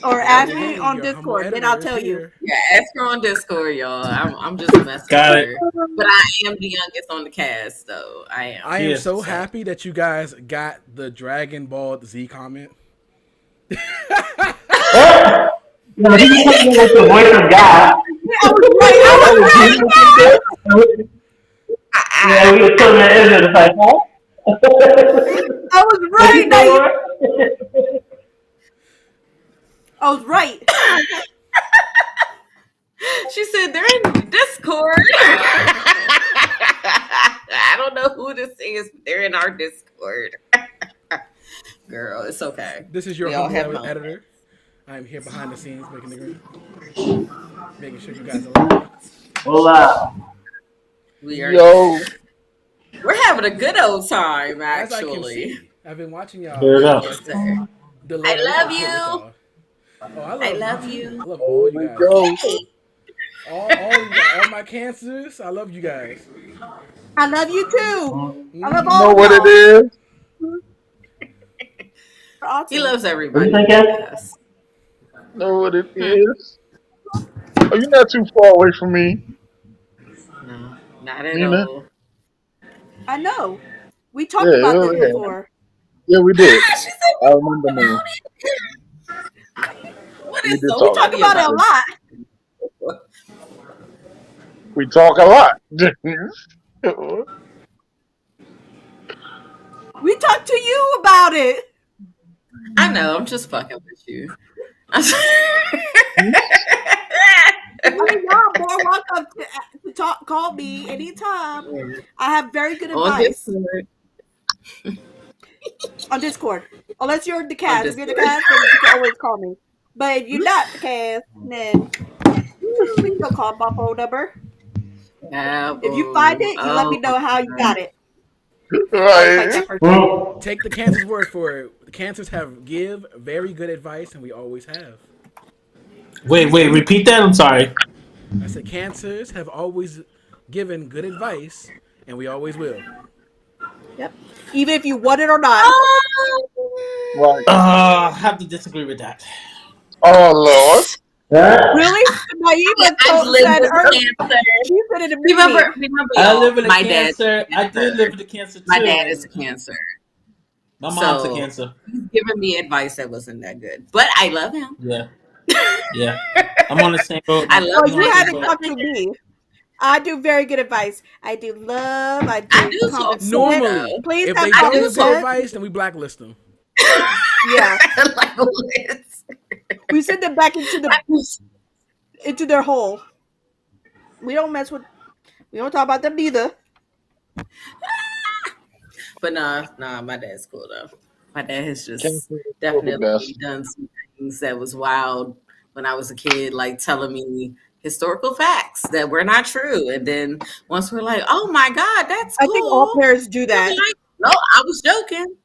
Or I'm ask Hey, me hey, on your humble Discord. Then I'll editor is tell you. here. Yeah, ask her on Discord, y'all. I'm just messing with Got it. her. But I am the youngest on the cast, though. I I am. She am is. so So happy that you guys got the Dragon Ball Z comment. what? No, he just took me with the voice of God. I was right. I that was was right. Jesus in there. Yeah, we were children of Israel. It's like, huh? I was What right. you Now say, you. Lord? I was right. she said they're in Discord. I don't know who this is, but they're in our Discord. Girl, it's okay. This is your We all humble have moments. editor. I'm here behind the scenes making sure you guys are live. Hola. We are Yo, we're having a good old time, As I can actually. see, I've been watching y'all There we go. Yes, sir. I delay. love Get with you. y'all. Oh, I I love you love too. I you. love there all you we guys. go. Yay. All of you guys, all my cancers. I love you guys. I love you too. I love You Mm-hmm. all know of what it y'all. is? You're He awesome. loves What you everybody on the thinking? cast. Know what it Hmm. is? Oh, you're not too far away from me, No, not at Nina. all. I know. We Yeah, talked about this yeah, before. yeah. We did. She said I we remember talked now. about it. What We is did We so talk. talk funny about it a about lot. We talk a lot. We talked to you about it. I know, I'm just fucking with you. I mean, y'all are more welcome to talk. Call me anytime. I have very good on advice Discord. on Discord. Unless you're the On cast. If you're the Discord. cast, then you can always call me. But if you're not the cast, then please don't call my phone number. Yeah, If you find boo. it, you let Oh me my know how you god. got it. I always fight Right. that person. Mm. Take the cancer's word for it. The cancers have give very good advice, and we always have. Wait, repeat that? I'm sorry. I said cancers have always given good advice, and we always will. Yep. Even if you want it or not. Oh. Right. I have to disagree with that. Oh Lord. Huh? Really? Naima I've lived said with cancer. she said in a Remember, meeting. remember, I y'all. live with a My dad. cancer. I did live with a cancer My too, dad is a and cancer, my mom's a so cancer. he's giving me advice that wasn't that good. But I love him. Yeah, yeah. I'm on the same boat. I love Well, I'm on you the him. same haven't I boat. love come to him. me. I do very good advice. I do love. I I do do common talk to him sense. Normally, though. Please if have they I don't common do give good talk sense. advice, then we blacklist them. Yeah, like Liz. we send them back into I do. their hole. We don't mess with. We don't talk about them neither. But nah, my dad's cool though. My dad has Cancer just is still the definitely best. done some things that was wild when I was a kid, like telling me historical facts that were not true. And then once we're like, oh my God, that's I think all cool. parents do He'll be that. like, no, I was joking.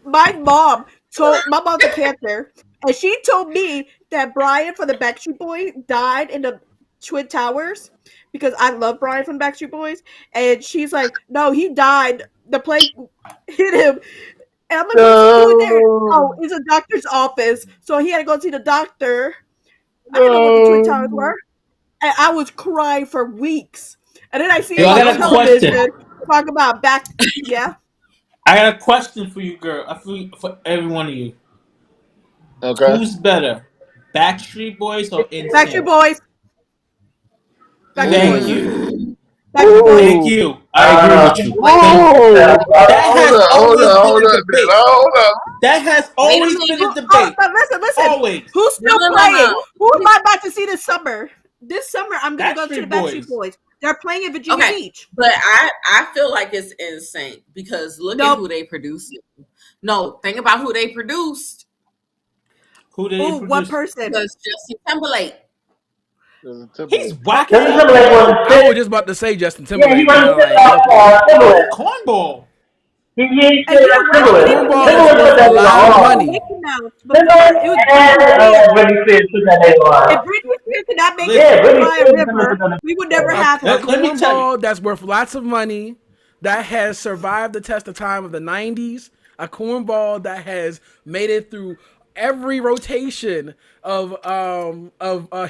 My mom told my mom's a cancer, and she told me that Brian from the Backstreet Boys died in the Twin Towers because I love Brian from Backstreet Boys, and she's like, "No, he died. The plane hit him." And I'm like, "What is he doing there?" Oh, No, it's a doctor's office, so he had to go see the doctor. I didn't know what the Twin Towers no. were, and I was crying for weeks. And then I see Yo, him I on got a question. television talk about back. Yeah, I got a question for you, girl. For every one of you. Okay. Who's better, Backstreet Boys or Backstreet NSYNC? Boys, Backstreet Thank Boys, you. Mm. Backstreet Boys. Thank Ooh. you. I I don't agree know. with you. Wait a Thank minute. you. Whoa. That Hold has up, hold always up, been hold a up, then. debate. Hold up. That has Wait a always been a minute. debate. But listen. Always. Who's No, still no, no, playing? no. Who am I about to see this summer? This summer, I'm gonna go to the Backstreet Backstreet Boys. Boys. They're playing in Virginia Okay, Beach. but I feel like it's in sync because look at Nope. who they produced. No, think about who they produced. Who did they Oh, one produce? person. Because Justin Timberlake. There's a He's Timberlake. whack as Justin hell Timberlake too. was I fit. was just about to say Justin Yeah, he Timberlake, wasn't man. fit Like, off okay. He's Timberlake. a cornball. He And fit you know like what? He Timberlake. didn't Cornball make is Timberlake worth put a that nigga lot of on. money. Mickey Mouse before. Timberlake It was and Britney Spears. Britney Spears put that nigga on. If Britney Spears could not make Listen, Yeah, Britney Cry a Spears and Timberlake River, put that we would nigga never on. have A him. let me tell you. cornball that's worth lots of money, that has survived the test of time of the 90s, a cornball that has made it through every rotation of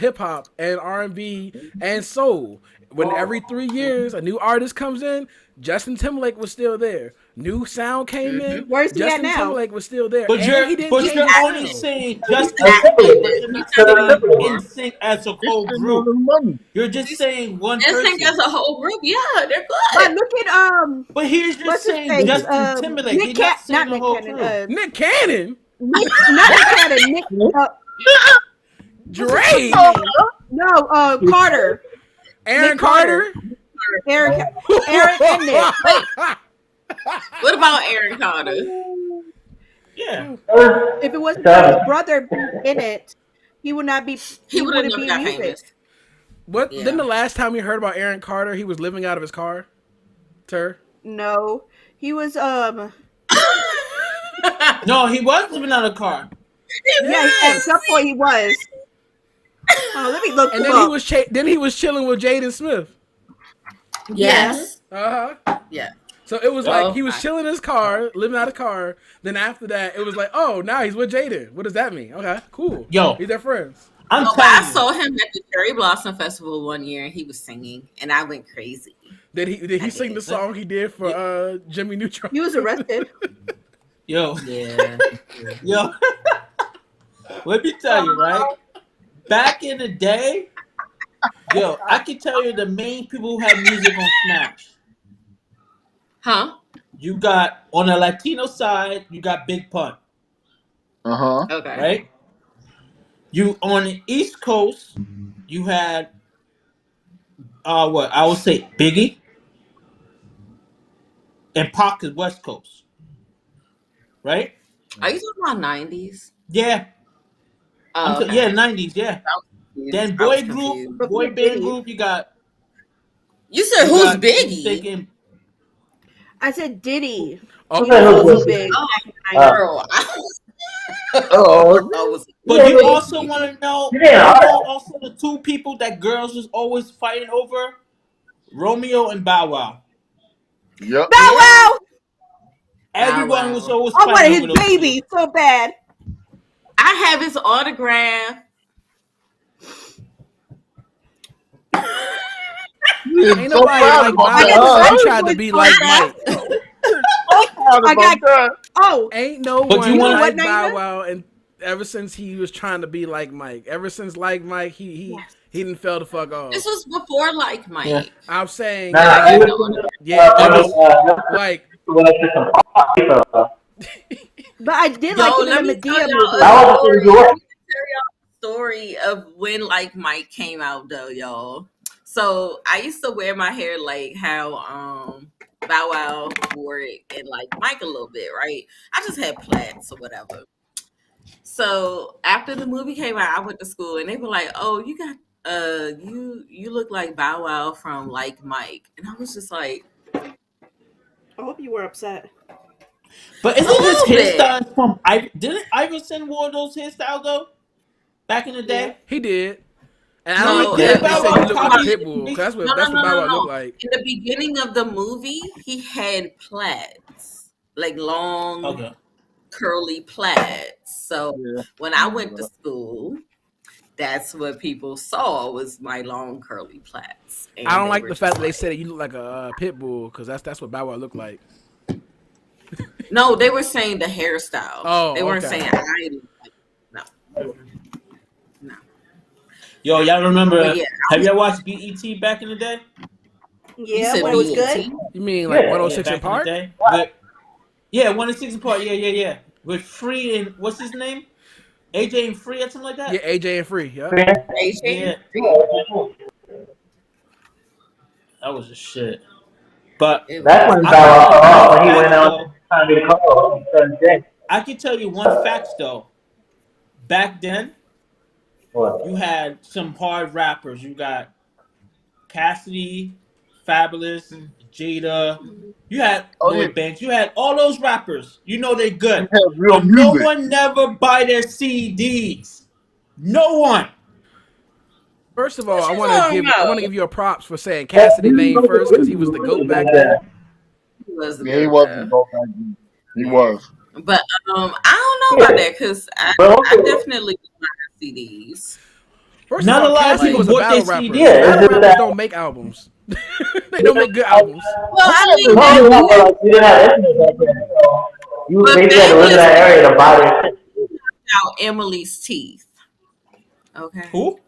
hip hop and R&B and soul. When every 3 years a new artist comes in, Justin Timberlake was still there. New sound came Mm-hmm. in, Where's he at Justin now? Timberlake was still there, But and you're he didn't but change you're his only sound. saying Justin Exactly. Timberlake, But but let you're me not tell you saying more. NSYNC as a He's whole sitting on group. his money. You're just saying one NSYNC person. as a whole group, yeah, they're But good. look at But here's just what's his saying face? Justin Timberlake. You're Nick not Cat, saying not the Nick whole Cannon. crew. Nick Cannon, Not Nick Cannon. Nick. What's his fucking Drake, name? No, Carter. Aaron Nick Carter. Carter. Eric. Eric and Nick. Wait, what about Aaron Carter? Yeah. If it wasn't for his So, brother being in it, he would not be. He He would have wouldn't never be in got music. famous. What? Then Yeah. the last time we heard about Aaron Carter, he was living out of his car. Tur. No, he was. No, he was living out of a car. Yeah, at Yes. some point he was. Oh, let me look And him then he up. was then he was chilling with Jaden Smith. Yeah. Yes. Uh huh. Yeah. So it was like Well, he was chilling in his car, living out of car. Then after that, it was like, oh, now he's with Jaden. What does that mean? Okay, cool. Yo, He's their friends. I'm no, but I telling you. saw him at the Cherry Blossom Festival one year and he was singing and I went crazy. Did I he sing did. the song he did for Jimmy Neutron? He was arrested. Yo, Yeah. yo. Let me tell you, right? Back in the day, yo, I can tell you the main people who had music on Smash. Huh? You got on the Latino side, you got Big Pun, Uh-huh. Okay. right? You on the East Coast, you had what I would say Biggie, and Pac is West Coast, right? Are you talking about 90s? Yeah, Oh, yeah, okay. 90s, yeah. I was confused. Then I was boy group, confused. Before boy band Diddy. group, you got You said who's you Biggie? thinking I said Diddy. Oh, He was also who's oh, big Oh, back in the 90s. girl. Oh, I was but you yeah, also want to know, yeah, you know, also the two people that girls was always fighting over, Romeo and Bow Wow. yep. Bow yeah. Wow! Bow Everyone was Wow. always I fighting wanted his over those two. baby so bad. I have his autograph. Ain't so nobody proud like about I Bow got Wow the because that. he Backstreet tried to Boys be going like back. Mike. So proud I about got. that. Ain't no Oh, But you one you know want what, like Bow Naima? Wow, and ever since he was trying to be like Mike, ever since like Mike, Yes. he didn't fell the fuck This off. was before like yeah. Mike. I'm saying Nah, he like, was yeah, It funny. was like When I took some part, But I did Yo, like him in the let me tell Medea y'all a movie. I wasn't sure story. you Let were. me tell y'all a story of when like Mike came out though, y'all. So I used to wear my hair like how Bow Wow wore it and like Mike a little bit, right? I just had plaits or whatever. So after the movie came out, I went to school and they were like, "Oh, you got you look like Bow Wow from like Mike," and I was just like, I hope you were upset. But a isn't his little bit. hairstyle from didn't Iverson wore those hairstyles though back in the Yeah. day? he did. And I don't like No, the Didn't fact they Bow said Wow you look like talking a about copy pit in the bull his? because no, that's no, what no, Bow no, Wow looked no. like. In the beginning of the movie, he had plaids, like long Okay. curly plaids. So Yeah. when I went to school, that's what people saw was my long curly plaids, I and don't they like were the fact just that they like, said that you look like a pit bull because that's what Bow Wow looked like. no, they were saying the hairstyle. They Oh, weren't okay. saying I look like no, no. Yo, y'all But remember? yeah, Have y'all watched BET back in the day? you Yeah, said when it was good. BET. You mean like Yeah. Yeah, 106 in back in the Park? day. With yeah, 106 apart. Yeah, yeah, yeah. With Free and what's his name? AJ and Free or something like Yeah, that. AJ and Free. Yep. Yeah. AJ, Yeah, that was a shit. But it That's was. when I can Bow Wow tell you fell one off when he went fact on though. trying to be the call. I can tell you one fact though. Back then, you What? had some hard rappers. You got Cassidy, Fabulous, Mm. Jada. You had Oh yeah. Lloyd Banks. You had all those rappers. You know they He good, had real but no music. one never buy their CDs. No one. First of all, What you talking I want to about? give you a props for saying That Cassidy he name was first because he was the goat back then. He was the Yeah, he good was the though. GOAT back then. He was. But I don't know about Yeah. that because But I also, definitely buy CDs. First of Not a all, lot of Cassidy people Like, was a bought their battle rapper. yeah, CDs. it's Battle just rappers that don't make albums. They we don't didn't make good albums. well, Who I had mean the have, back then, we didn't have internet back then. So you but basically had to live in Fabulous that area to buy their shit. out Emily's teeth. Okay, Who?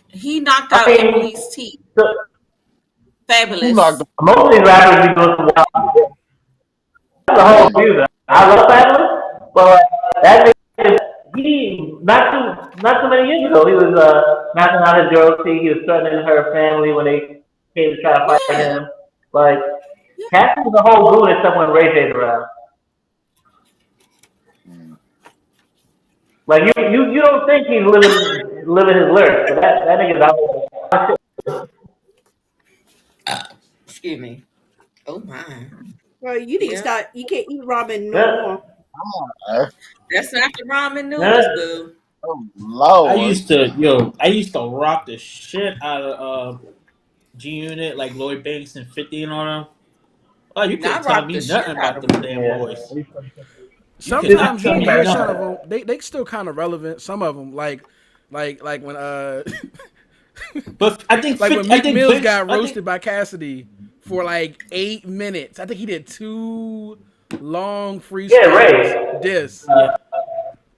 he knocked I out mean, Emily's teeth. so, who knocked Fabulous. most of these rappers be doing some wild. That's the whole him? music. I love Fabulous, but like, that nigga, he not too many years ago, he was knocking out his girl's teeth. He was threatening her family when they came to try to fight Yeah, him. Like, yeah, Cass is a whole dude except when Ray J's around. Like you don't think he's living his lyrics, but that nigga's out. excuse me. Oh my. Well, you need to Yeah, start. You can't eat ramen no Yeah, more. Uh, that's not the ramen yeah. noodles, boo. oh Lord. I used to rock the shit out of G Unit, like Lloyd Banks and 50 and all them. Oh, you couldn't Not tell rock me the shit nothing out about of them them. damn Yeah. boys. You could not Sometimes you tell can me hear some nothing. of them. They still kind of relevant. Some of them, like when But I think like when 50, I Meek think Mills Banks, got I think roasted by Cassidy for like 8 minutes. I think he did 2 long Yeah, freestyles Ray. diss yeah.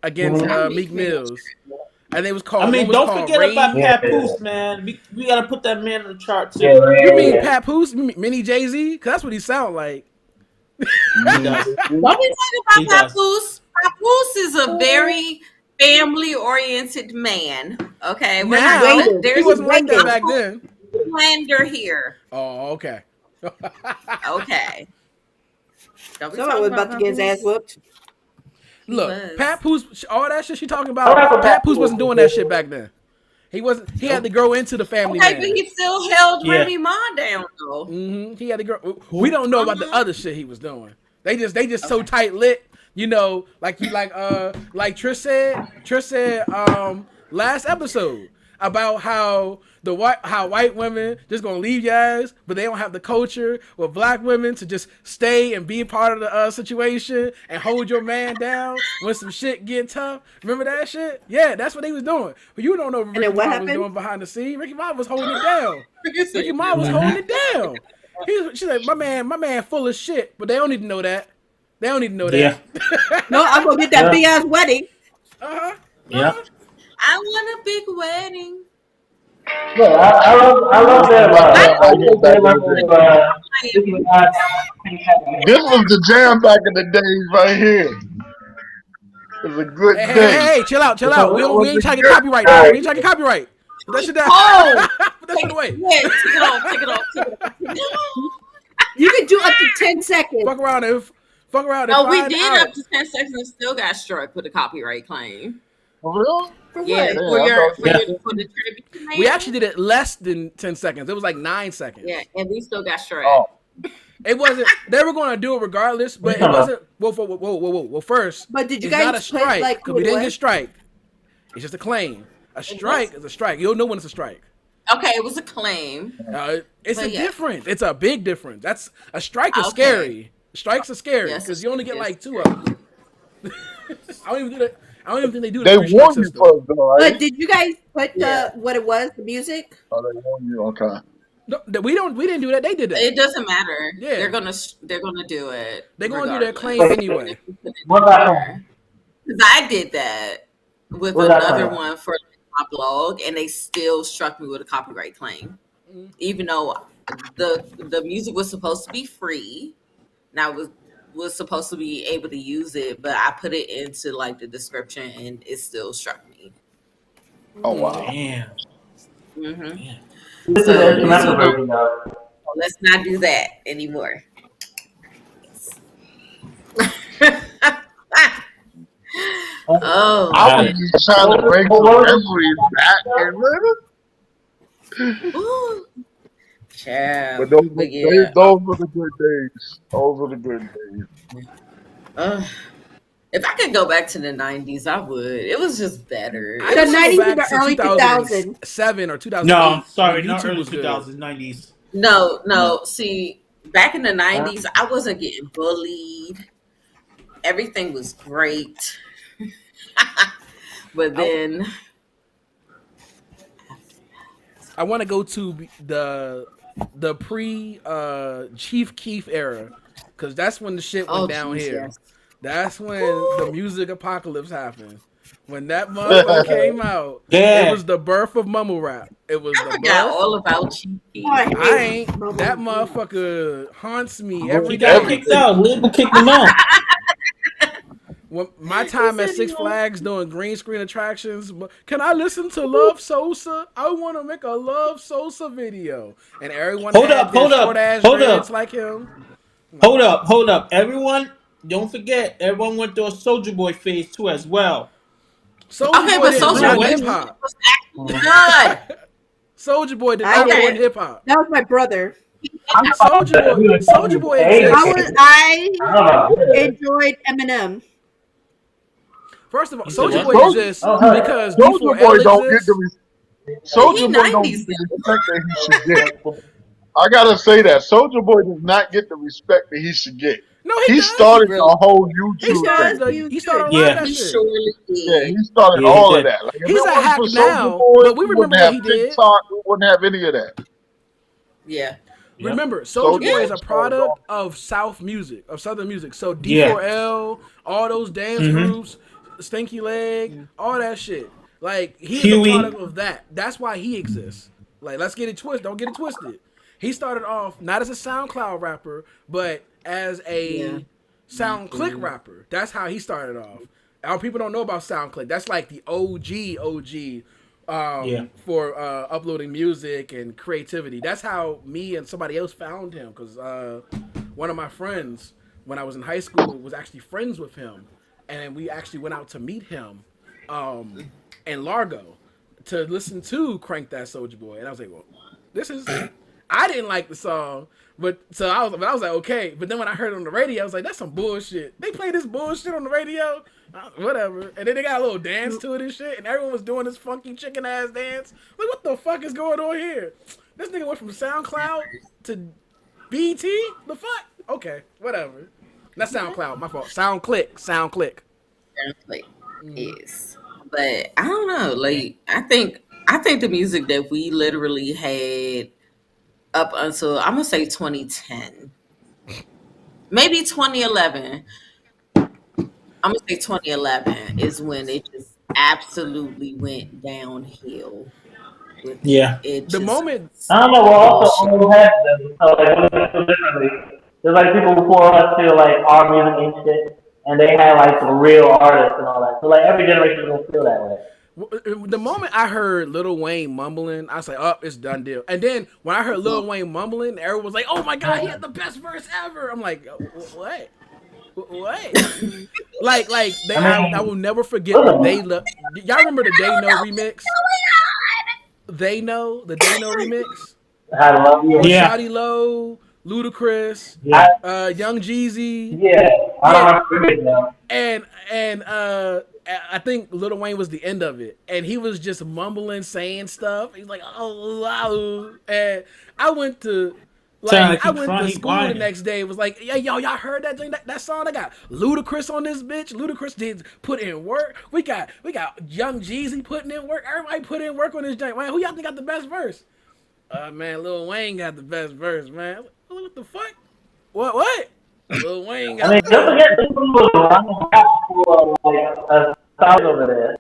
against Not Mm-hmm. Meek Meek Mill. Mills, and they was I called one mean, was don't called forget about Yeah, Rage. Papoose, man. We gotta put that man on the chart yeah, too. You mean Ray. Papoose, Mini Jay Z? Cause that's what he sound like. He Mm. does. Don't be talking He about does. Papoose. Papoose is a very family oriented man. Okay, we're not gonna. Now Waiting. He he There's was wasn't like that no waiting. back then. slander here. Oh, okay. Okay, don't be Somebody talking was about about to get his ass Papoose. whooped. He Look, was. Papoose, all that shit she talking I about. like what Pat Papoose wasn't was doing that shit back then. He wasn't. He had to Nope. grow into the family Okay, but man. he still held Yeah. Remy Ma down though. He had to grow. We Who? don't know about the Uh-huh. other shit he was doing. They just so Okay. tight lit. You know, like Tryst said. Tryst said last episode. about how white women just gonna leave your ass, but they don't have the culture with black women to just stay and be a part of the situation and hold your man down when some shit get tough. Remember that shit? Yeah, that's what they was doing. But you don't know what And then Ricky what Ma was happened? doing behind the scene. Ricky Ma was holding it down. You said Ricky Ma was Mhm. holding it down. She said, my man full of shit, but they don't need to know that. They don't need to know Yeah. that. No, I'm gonna get that Yeah. big ass wedding. Uh-huh. Yeah. I want a big wedding. Yeah, I This love is their my love. jam I right here think back their in love the day. of Nicki Minaj. This was the jam back in the days right here. It was a good day. Hey, chill out. It We was ain't a trying to get good copyright now. day. We ain't trying to get copyright. Put that shit down. Oh, Put that shit away. yeah, take it off, take it off, take it off. Take it off. You can do up to 10 seconds. Fuck around and No, we find did out. up to 10 seconds and still got struck with a copyright claim. For real? For Yeah, what? Damn, for I your thought for Yeah. your for the tribute. We actually did it less than 10 seconds. It was like 9 seconds. Yeah, and we still got struck. Oh, It wasn't. They were going to do it regardless, but it wasn't. Whoa. First, But did you it's guys not a put, strike like, because who we it didn't was? get strike. It's just a claim. A strike is a strike. You'll know when it's a strike. Okay, it was a claim. It's But a yeah. difference. It's a big difference. That's a strike is Okay. scary. Strikes are scary Yes, because you only get yes. like 2 of them. I don't even do that. I don't even think they do the they 3-strike warned you system. first, though, right? But did you guys put Yeah. what it was, the music? Oh, they warned you. Okay. No, we didn't do that. They did that. It doesn't matter. Yeah. They're gonna do it. They're gonna do their regardless. claim anyway. What about Because I did that with What about another that? one for my blog, and they still struck me with a copyright claim, even though the music was supposed to be free. Now was supposed to be able to use it, but I put it into like the description, and it still struck me. Oh, wow. Damn. hmm Damn. This is So, the instrumental you know- version though. Let's not do that anymore. Oh, I was just trying to bring some memories back. Ooh. Child. But those, But yeah. those were the good days. Those were the good days. If I could go back to the 90s, I would. It was just better. I The just wanna 90s go and back the to early 2007 or 2008. No, sorry, when not YouTube early was good. 2090s. No. See, back in the 90s, I wasn't getting bullied. Everything was great. But then, I want to go to the pre Chief Keef era because that's when the shit went down geez, here. yes. That's when the music apocalypse happened. When that motherfucker came out, Yeah. it was the birth of mumble rap. It was I the forgot birth. all about Cheeky. Oh, I hate I ain't. mumble That rap. motherfucker haunts me He every got day. kicked out. Label kicked him out. When my time at said Six no. Flags doing green screen attractions, but can I listen to Love Sosa? I want to make a Love Sosa video, and everyone Hold had up, their hold up, short ass hold dreads up. like him. Hold up. Everyone, don't forget, everyone went through a Soldier Boy phase too as well. Soldier Okay, Boy but did Soulja not Boy hip Boy hop. was actually good. Soldier Boy did I not go did. in hip hop. That was my brother. Soldier Boy exists. I enjoyed Eminem. First of all, You said Soldier what? Boy exists because Soldier Boy D4L don't get the exists. Soldier He Boy don't 90s get the respect that he should get. I gotta say that Soldier Boy does not get the respect that he should get. No, He he does. started really- the whole He YouTube does. started, thing. he started a lot Yeah. of that He shit. surely Yeah, did. he started Yeah, he all of did. that. Like if He's it a wasn't hack for Soldier now, Boy, but we we remember wouldn't what have he did. TikTok. We wouldn't have any of that. Yeah. Yep. Remember, Soldier Soulja Boy Boy is a started product all- of South music, of Southern music. So Yeah. D4L, all those dance Mhm. groups, Stinky Leg, all that shit. Like he is a Huey. product of that. That's why he exists. Like let's get it twisted. Don't get it twisted. He started off not as a SoundCloud rapper, but as a SoundClick rapper. That's how he started off. Our people don't know about SoundClick. That's like the OG Yeah. for uploading music and creativity. That's how me and somebody else found him because one of my friends when I was in high school was actually friends with him, and we actually went out to meet him in Largo to listen to Crank That Soldier Boy, and I was like, well, this is. I I didn't like the song, but I was like, okay. But then when I heard it on the radio, I was like, that's some bullshit. They play this bullshit on the radio, whatever. And then they got a little dance to it and shit, and everyone was doing this funky chicken ass dance. Like, what the fuck is going on here? This nigga went from SoundCloud to BT. The fuck? Okay, whatever. That's SoundCloud. My fault. SoundClick. Like, yes, but I don't know. Like, I think the music that we literally had up until I'm gonna say 2010, maybe 2011. I'm gonna say 2011 is when it just absolutely went downhill with it. Yeah. It The just moment I don't know. We're also bullshit. old heads, so like we feel differently. There's like people before us feel like our music ain't shit, and they had like the real artists and all that. So like every generation is gonna feel that way. the moment I heard Lil Wayne mumbling, I was like, "Oh, it's done deal." And then when I heard Lil Wayne mumbling, everyone was like, "Oh my god, he had the best verse ever!" I'm like, "What? What?" Like they, I I mean, will never forget the They Love. Y'all remember the They Know remix? The They Know remix I love you. with Yeah. Shawty Low, Ludacris, I, Young Jeezy. yeah, I Yeah, don't remember it now. and I think Lil Wayne was the end of it, and he was just mumbling, saying stuff. He's like, "Oh, wow," and I went to. Sound Like like I he went to crying, school the whining. next day. It was like, yeah, y'all heard that thing, that song? I got Ludacris on this bitch. Ludacris did put in work. We got Young Jeezy putting in work. Everybody put in work on this joint. Man, who y'all think got the best verse? Man, Lil Wayne got the best verse, man. What the fuck? What? Lil Wayne I got mean, the don't best. forget this was running back for like a style over there.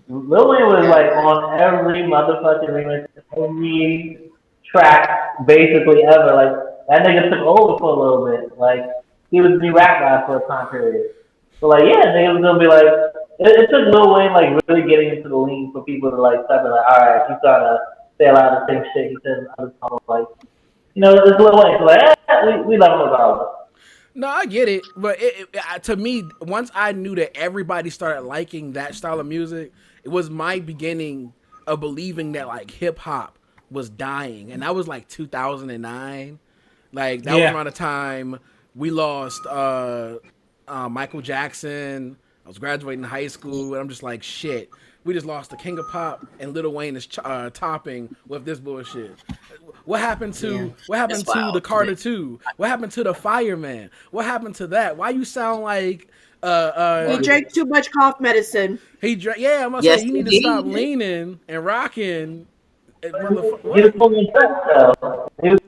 Lil Wayne was like on every motherfucking remix, every track basically ever. Like that nigga took over for a little bit. Like he was the rap guy for a time period. So like yeah, niggas was gonna be like it took Lil Wayne like really getting into the league for people to like start like, all right, he's trying to say a lot of the same shit he says in other songs. Like it's Lil Wayne. So like we love him regardless. No, I get it, but to me, once I knew that everybody started liking that style of music, it was my beginning of believing that like hip hop was dying, and that was like 2009. Like that was Yeah. around the time we lost Michael Jackson. I was graduating high school, and I'm just like, shit. We just lost the king of pop, and Lil Wayne is topping with this bullshit. What happened Yeah, to that's the wild. Carter 2? What happened to the Fireman? What happened to that? Why you sound like He drank too much cough medicine. he drank? Yeah, I'm gonna say Yes, you he need to stop did. leaning and rocking. He was What? pulling tricks though. He was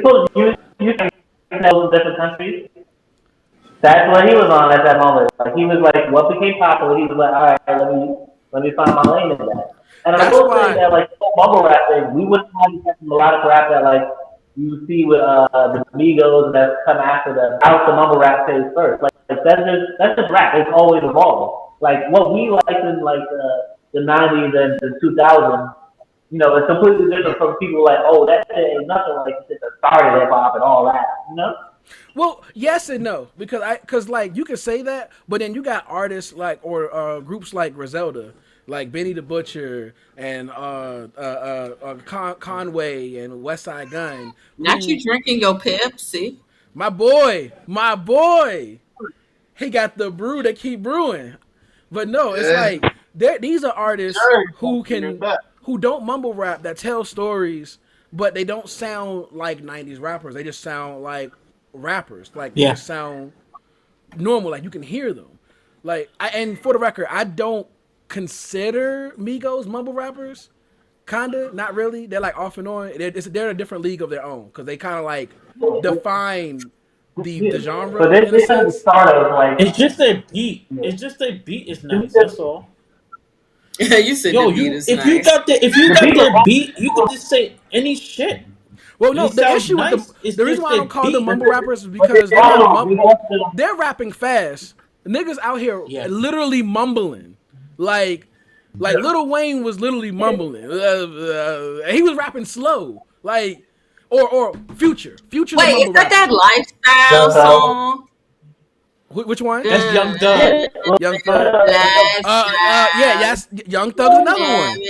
pulling you know different countries. That's what he was on at that moment. Like he was like, what became popular? He was like, all right, let me find my lane in that. And I That's will say why. that like bubble rapping, we wouldn't have the melodic rap that like you see with the Migos that come after them. Out the mumble rap phase first. Like that's just rap. It's always evolved. Like what we liked in like the '90s and the 2000s. It's completely different from people like, oh, that shit ain't nothing like the shit that started hip hop and all that. Well, yes and no, because like you can say that, but then you got artists like or groups like Griselda, like Benny the Butcher and Conway and West Side Gun, Not you who drinking your Pepsi. my boy, he got the brew that keep brewing. But no, it's Yeah. like these are artists Jerry who fucking hear can that. who don't mumble rap that tell stories, but they don't sound like '90s rappers. They just sound like rappers. Like they Yeah. just sound normal. Like you can hear them. And for the record, I don't consider Migos mumble rappers. Kinda, not really. They're like off and on. They're in a different league of their own because they kind of like define the genre But this in a this is the sense. start of like It's just their beat. It's just their beat is the nice. That's all. You said the Yo, beat you is if you nice. got their beat. beat, you could just say any shit. Well, And no, it the sounds issue with nice. It's the reason just why I their don't call them beat. mumble rappers is But because they're rapping fast. Niggas out here Yeah. literally mumbling, like Lil Wayne was literally mumbling. He was rapping slow, or Future. Future's a Wait, is mumble that rapper. lifestyle So song? Which one? That's Young Thug. Young Thug. Last Yeah, yes. Young Thug's another one.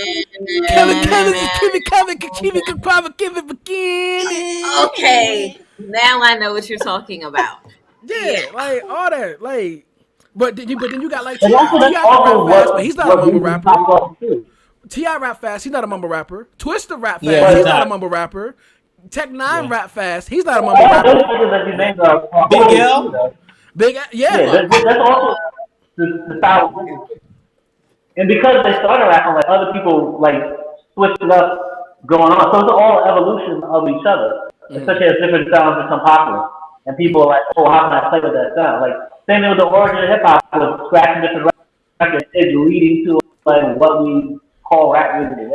Kevin Bikini. Okay, now I know what you're talking about. Yeah, like all that, like. But then you got like And Ti. also, Ti that's can also rap fast, but he's not a what mumble music rapper. pops off too. Ti rap fast, he's not a mumble rapper. Twista rap Yeah, fast, he's he's not a not. mumble rapper. Tech Nine Yeah. rap fast, he's not a mumble All rapper. those niggas that you named are Big always L? too, though. Big Yeah, yeah. that's also the style of music. And because they started rapping, like other people like switched it up going on. So it's all evolution of each other. Especially as different sounds become popular. And people are like, oh, how can I play with that sound? Like, same thing with the origin of hip hop was scratching different records. It's leading to like what we call rap music today.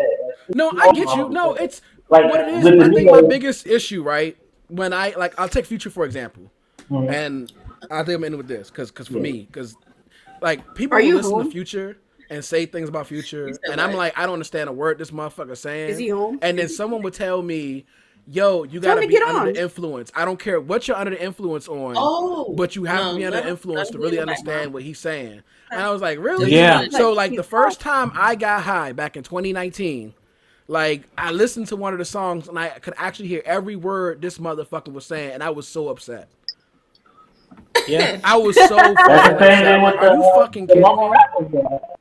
Like, No, it's I all get you. No, evolving. it's Like what it is. with the I think my Neo, biggest issue, right, when I'll take Future for example, and I think I'm in with this because for me, because like people Are will you listen to home? Future and say things about Future, said and I'm what? like, I don't understand a word this motherfucker saying. Is he home? And then someone would tell me, "Yo, you Tell gotta him to be get under on. the influence. I don't care what you're under the influence on, Oh, but you have to no, be under let the him, influence to be really in the background. understand what he's saying." And I was like, really? Yeah. So like the first time I got high back in 2019. Like I listened to one of the songs and I could actually hear every word this motherfucker was saying, and I was so upset. Yeah. I was so fucking that's the same upset. thing with Like, are you fucking the kidding mumble me? rappers. Though.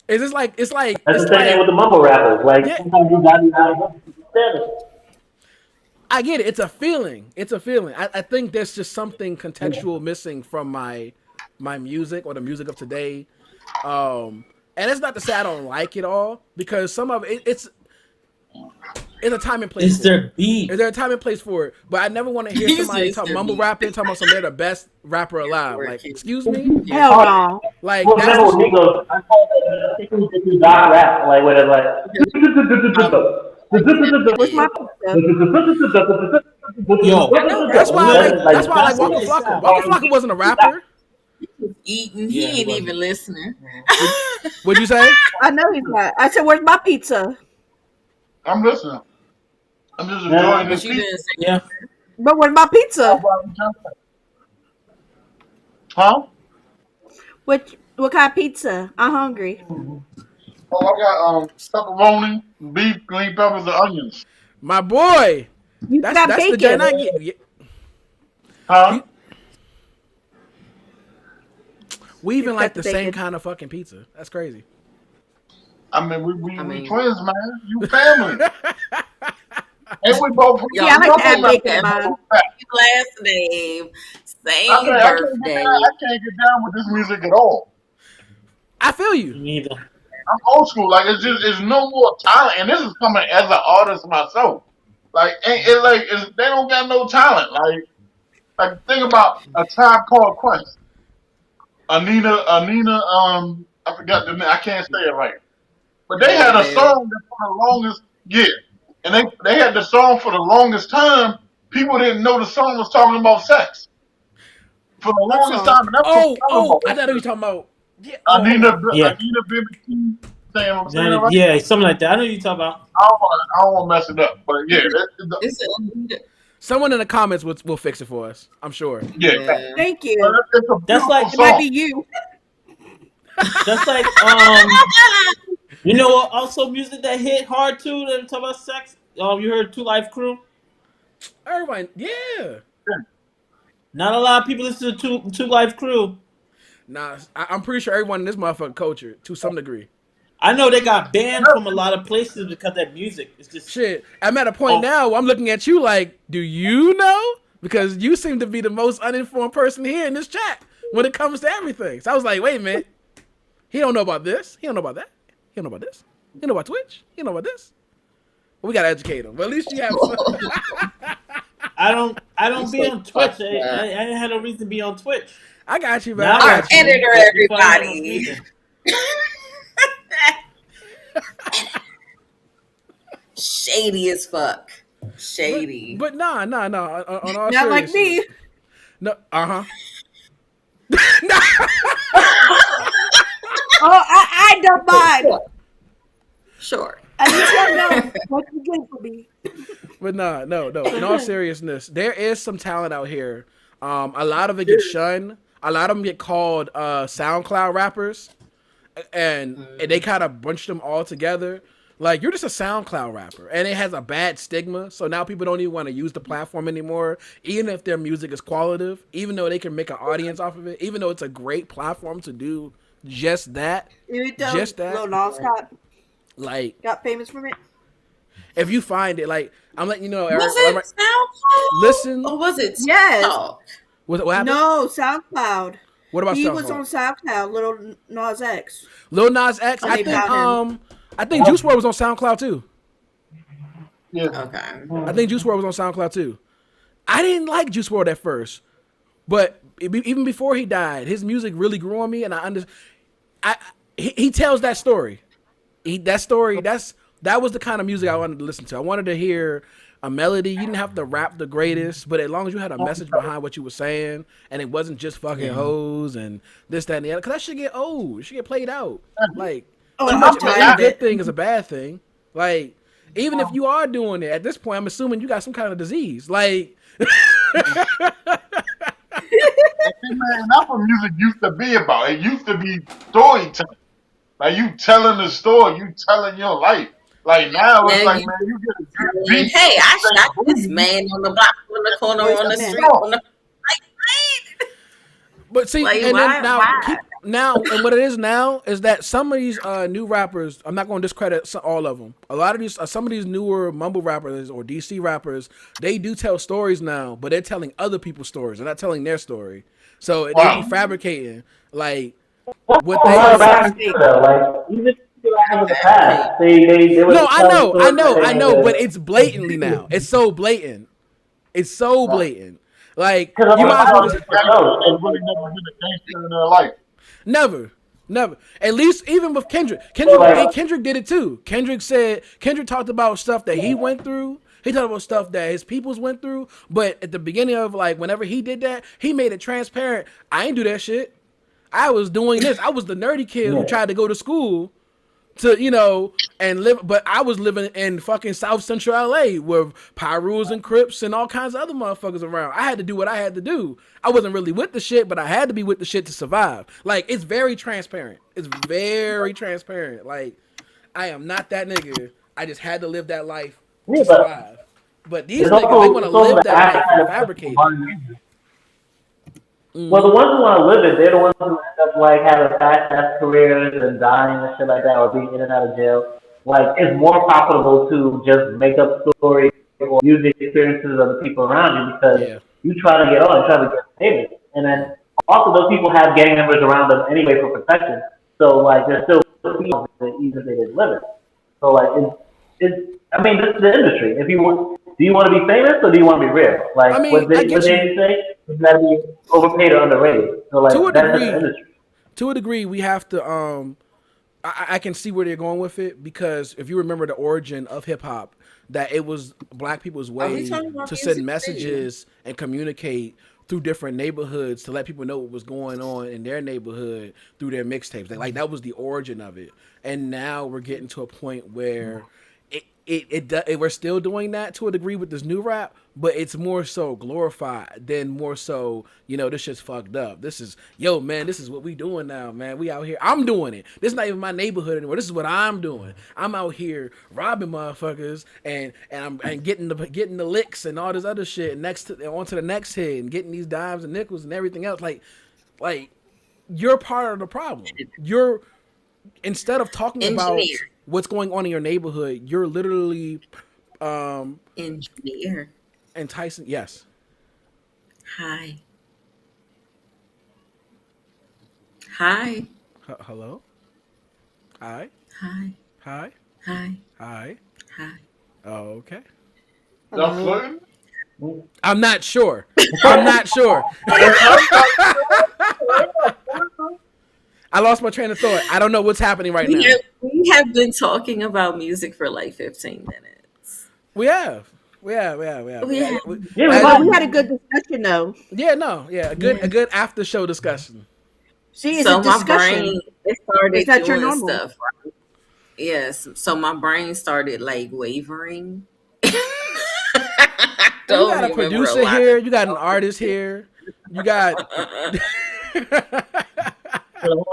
Is this like it's like That's it's the same thing like with the mumble rappers. Like yeah, sometimes you gotta be out of understand it. I get it. It's a feeling. It's a feeling. I think there's just something contextual missing from my music or the music of today. And it's not to say I don't like it all because some of it's a time and place It's for their it. beat. Is there a time and place for it? But I never want to hear He's somebody just talk their mumble beat. rapping, talking about some they're the best rapper alive. Like, excuse me? Hell no. Like Well, that's remember the when Migos, I call that this is doc rap, like where they're like. Where's my pizza? Yo, I know, right? that's why I like That's Waka what it Flocka. sounds. Waka Flocka wasn't a rapper. Eating, Yeah, he he ain't wasn't. even listening. What'd you say? I know he's not. I said, where's my pizza? I'm listening. I'm just enjoying But this you piece. didn't say Yeah. But where's my pizza? Huh? What kind of pizza? I'm hungry. Oh, I got pepperoni, beef, green peppers, and onions. My boy. You got That's the bacon. joint I get. Yeah. Huh? We even It's like got the the same bacon. kind of fucking pizza. That's crazy. I mean, we I mean- twins, man. You family. And we both. Y'all Yeah, I like to add both bacon in mine. last name, same I can't birthday. get down with this music at all. I feel you. Me neither. I'm old school. Like it's no more talent, and this is coming as an artist myself. Like they don't got no talent. Like think about a Tribe Called Quest. Anina. I forgot the name. I can't say it right. But they had a song that for the longest and they had the song for the longest time. People didn't know the song was talking about sex for the What longest song? time, and that's what I'm talking about. I know what you're talking about. Yeah. Anina Yeah. Bibi saying I'm saying it right. Yeah, something like that. I know you talk about. I don't want to mess it up, but yeah, It's a, Someone in the comments will fix it for us. I'm sure. yeah. Thank you. It's a That's like- It might song. be you. That's like you know what? Also, music that hit hard too. That talk about sex. You heard Two Life Crew? Everyone, yeah. Not a lot of people listen to Two Life Crew. Nah, I'm pretty sure everyone in this motherfucker culture to some degree. I know they got banned from a lot of places because of that music. It's just Shit, I'm at a point now where I'm looking at you like, do you know? Because you seem to be the most uninformed person here in this chat when it comes to everything. So I was like, wait a minute. He don't know about this. He don't know about that. He don't know about this. He don't know about Twitch. He don't know about this. Well, we gotta educate him. But at least you have some. I don't be so on Twitch. fucked I up. didn't have no reason to be on Twitch. I got you, man. Now I I got got you. you. editor, Before I had no everybody. reason. Shady as fuck. Shady. But nah. On all Not like seriousness. me. No, uh-huh. Oh, I don't mind. Sure. At least I know what you get for me. But no. In all seriousness, there is some talent out here. A lot of it gets shunned. a lot of them get called SoundCloud rappers, and they kind of bunch them all together. Like, you're just a SoundCloud rapper, and it has a bad stigma. So now people don't even want to use the platform anymore, even if their music is qualitative, even though they can make an audience off of it, even though it's a great platform to do just that. Even though Just that. Lil Nas Like, got famous from it. if you find it, like, I'm letting you know, Eric. Was it SoundCloud? Listen. Or was it Yes. TikTok? What happened? No, SoundCloud. What about He SoundCloud? was on SoundCloud, Lil Nas X. Lil Nas X. Oh, I they think found I think Juice WRLD was on SoundCloud too. Yeah. Okay. I think Juice WRLD was on SoundCloud too. I didn't like Juice WRLD at first, but even before he died, his music really grew on me, and he tells that story. That was the kind of music I wanted to listen to. I wanted to hear a melody. You didn't have to rap the greatest, but as long as you had a message behind what you were saying, and it wasn't just fucking hoes and this, that, and the other, because that should get old. It should get played out. Like, Oh, too I'm much tired of a of good it. thing is a bad thing. Like, even if you are doing it, at this point, I'm assuming you got some kind of disease. Like, Man, that's what music used to be about. It used to be storytelling. Like, you telling the story, you telling your life. Like, now it's Now like, you- man, you get a good Hey, beat. I say shot this booty. man on the block, on the corner, Where's on the the man? street. On the, like, but see, Like, and why- then now, why? and what it is now is that some of these new rappers, I'm not going to discredit all of them. A lot of these, some of these newer mumble rappers or DC rappers, they do tell stories now, but they're telling other people's stories. They're not telling their story. So they Wow. be fabricating, like, What what a they. lot of rappers do though. Like, even people that have in the past, they would No, I tell know, stories that they I know, would- but it's blatantly now. It's so blatant. It's so blatant. Like, Because you a might as lot well of just people know. They've really never been a gangster in their life. never. At least even with Kendrick, Kendrick did it too. Kendrick talked about stuff that he went through. He talked about stuff that his peoples went through. But at the beginning of, like, whenever he did that, he made it transparent. I ain't do that shit. I was doing this. I was the nerdy kid who tried to go to school to, and live, but I was living in fucking South Central LA with Pyrus and Crips and all kinds of other motherfuckers around. I had to do what I had to do. I wasn't really with the shit, but I had to be with the shit to survive. Like, it's very transparent. It's very transparent. Like, I am not that nigga. I just had to live that life to survive. But these niggas, they want to live that life and fabricate it. Well, the ones who want to live it, they're the ones who end up like having fast careers and dying and shit like that, or being in and out of jail. Like, it's more profitable to just make up stories or use the experiences of the people around you because you try to get on, try to get famous, and then also those people have gang members around them anyway for protection. So like, they're still people even if they didn't live it. So like, it's I mean, this is the industry. If you want, do you want to be famous or do you want to be real? Like, I mean, what I they get you. say, you gotta be overpaid or underrated. So like, To a that's degree. the industry. To a degree, we have to. I can see where they're going with it, because if you remember the origin of hip hop, that it was black people's way talking about to music send messages and communicate through different neighborhoods to let people know what was going on in their neighborhood through their mixtapes. Like, that was the origin of it. And now we're getting to a point where we're still doing that to a degree with this new rap, but it's more so glorified than more so, this shit's fucked up. This is, yo, man, this is what we doing now, man. We out here. I'm doing it. This is not even my neighborhood anymore. This is what I'm doing. I'm out here robbing motherfuckers and getting the licks and all this other shit, and on to the next hit, and getting these dimes and nickels and everything else. Like you're part of the problem. Instead of talking about what's going on in your neighborhood, you're literally engineer. enticing. Yes. Hi. Hello. Hi. Hi. Hi. Hi. Hi. Hi. Okay. Y'all flirting? I'm not sure. I'm not sure. I lost my train of thought. I don't know what's happening right now. We have been talking about music for like 15 minutes. We have. We had a good discussion though. A good after show discussion. See, it's So a my discussion. brain started Is that your doing normal? stuff. Right? Yes. So my brain started like wavering. You got a producer here. You got an artist here. You got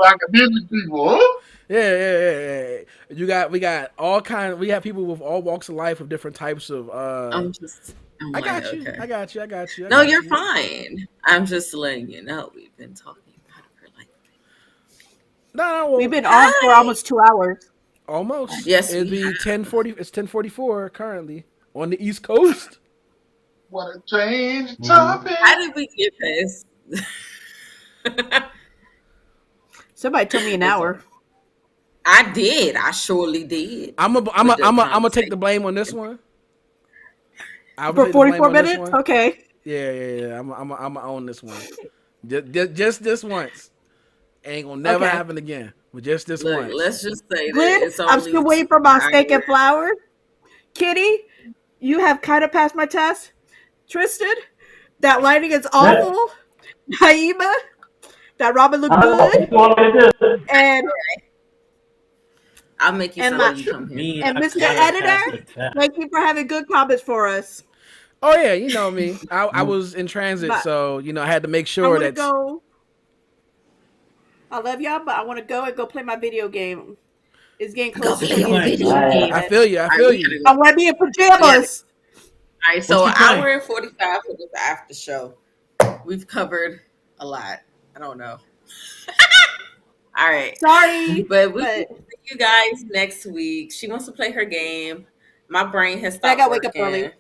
Academic people, huh? Yeah. We got all kind. We have people with all walks of life, with different types of. I'm I like, got you. okay. I got you. I got you. I No, got you're you. fine. I'm just letting you know we've been talking about it for like No, We've well, been on for hi. almost 2 hours. almost. Yes, It'd we be have. 10:40. It's 10:44 currently on the East Coast. What a change Mm-hmm. topic. How did we get this? Somebody told me an It's hour. okay. I did. I surely did. I'm With the gonna take conversation. the blame on this one. I will For take the blame 44 on this minutes? one. Okay. Yeah. I'm gonna own this one. Just this once. Ain't gonna never Okay. happen again. But just this Look, once. let's just say that Glenn, it's I'm still only waiting for my I steak and flour. Kitty, you have kind of passed my test. Tristan, that lighting is Yeah. awful. Naima, that ramen looked I don't know. good. What you want me to do? And I'll make you and some my when you come here. Me, and I Mr. gotta Editor, pass the test. thank you for having good comments for us. Oh yeah, you know me. I was in transit, But so I had to make I sure want to that's. go. I love y'all, but I want to go and go play my video game. It's getting Go close to What play you me your going to playing? be video going to Alright. I game. bed. feel you. I All right, feel we gotta you. I go. want to be in We gotta. pajamas. All right, What so you an playing? hour and 45 for this after show. We've covered a lot. I don't know. All right, Sorry, but we will but see you guys next week. She wants to play her game. My brain has I got stopped to wake up working. early.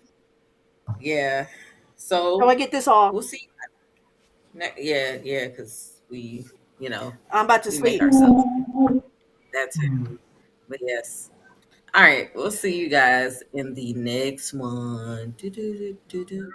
Yeah, I so want to get this off. we'll see. Yeah, because I'm about to we make sleep. ourselves that too. But yes. All right, we'll see you guys in the next one. Do, do, do, do, do.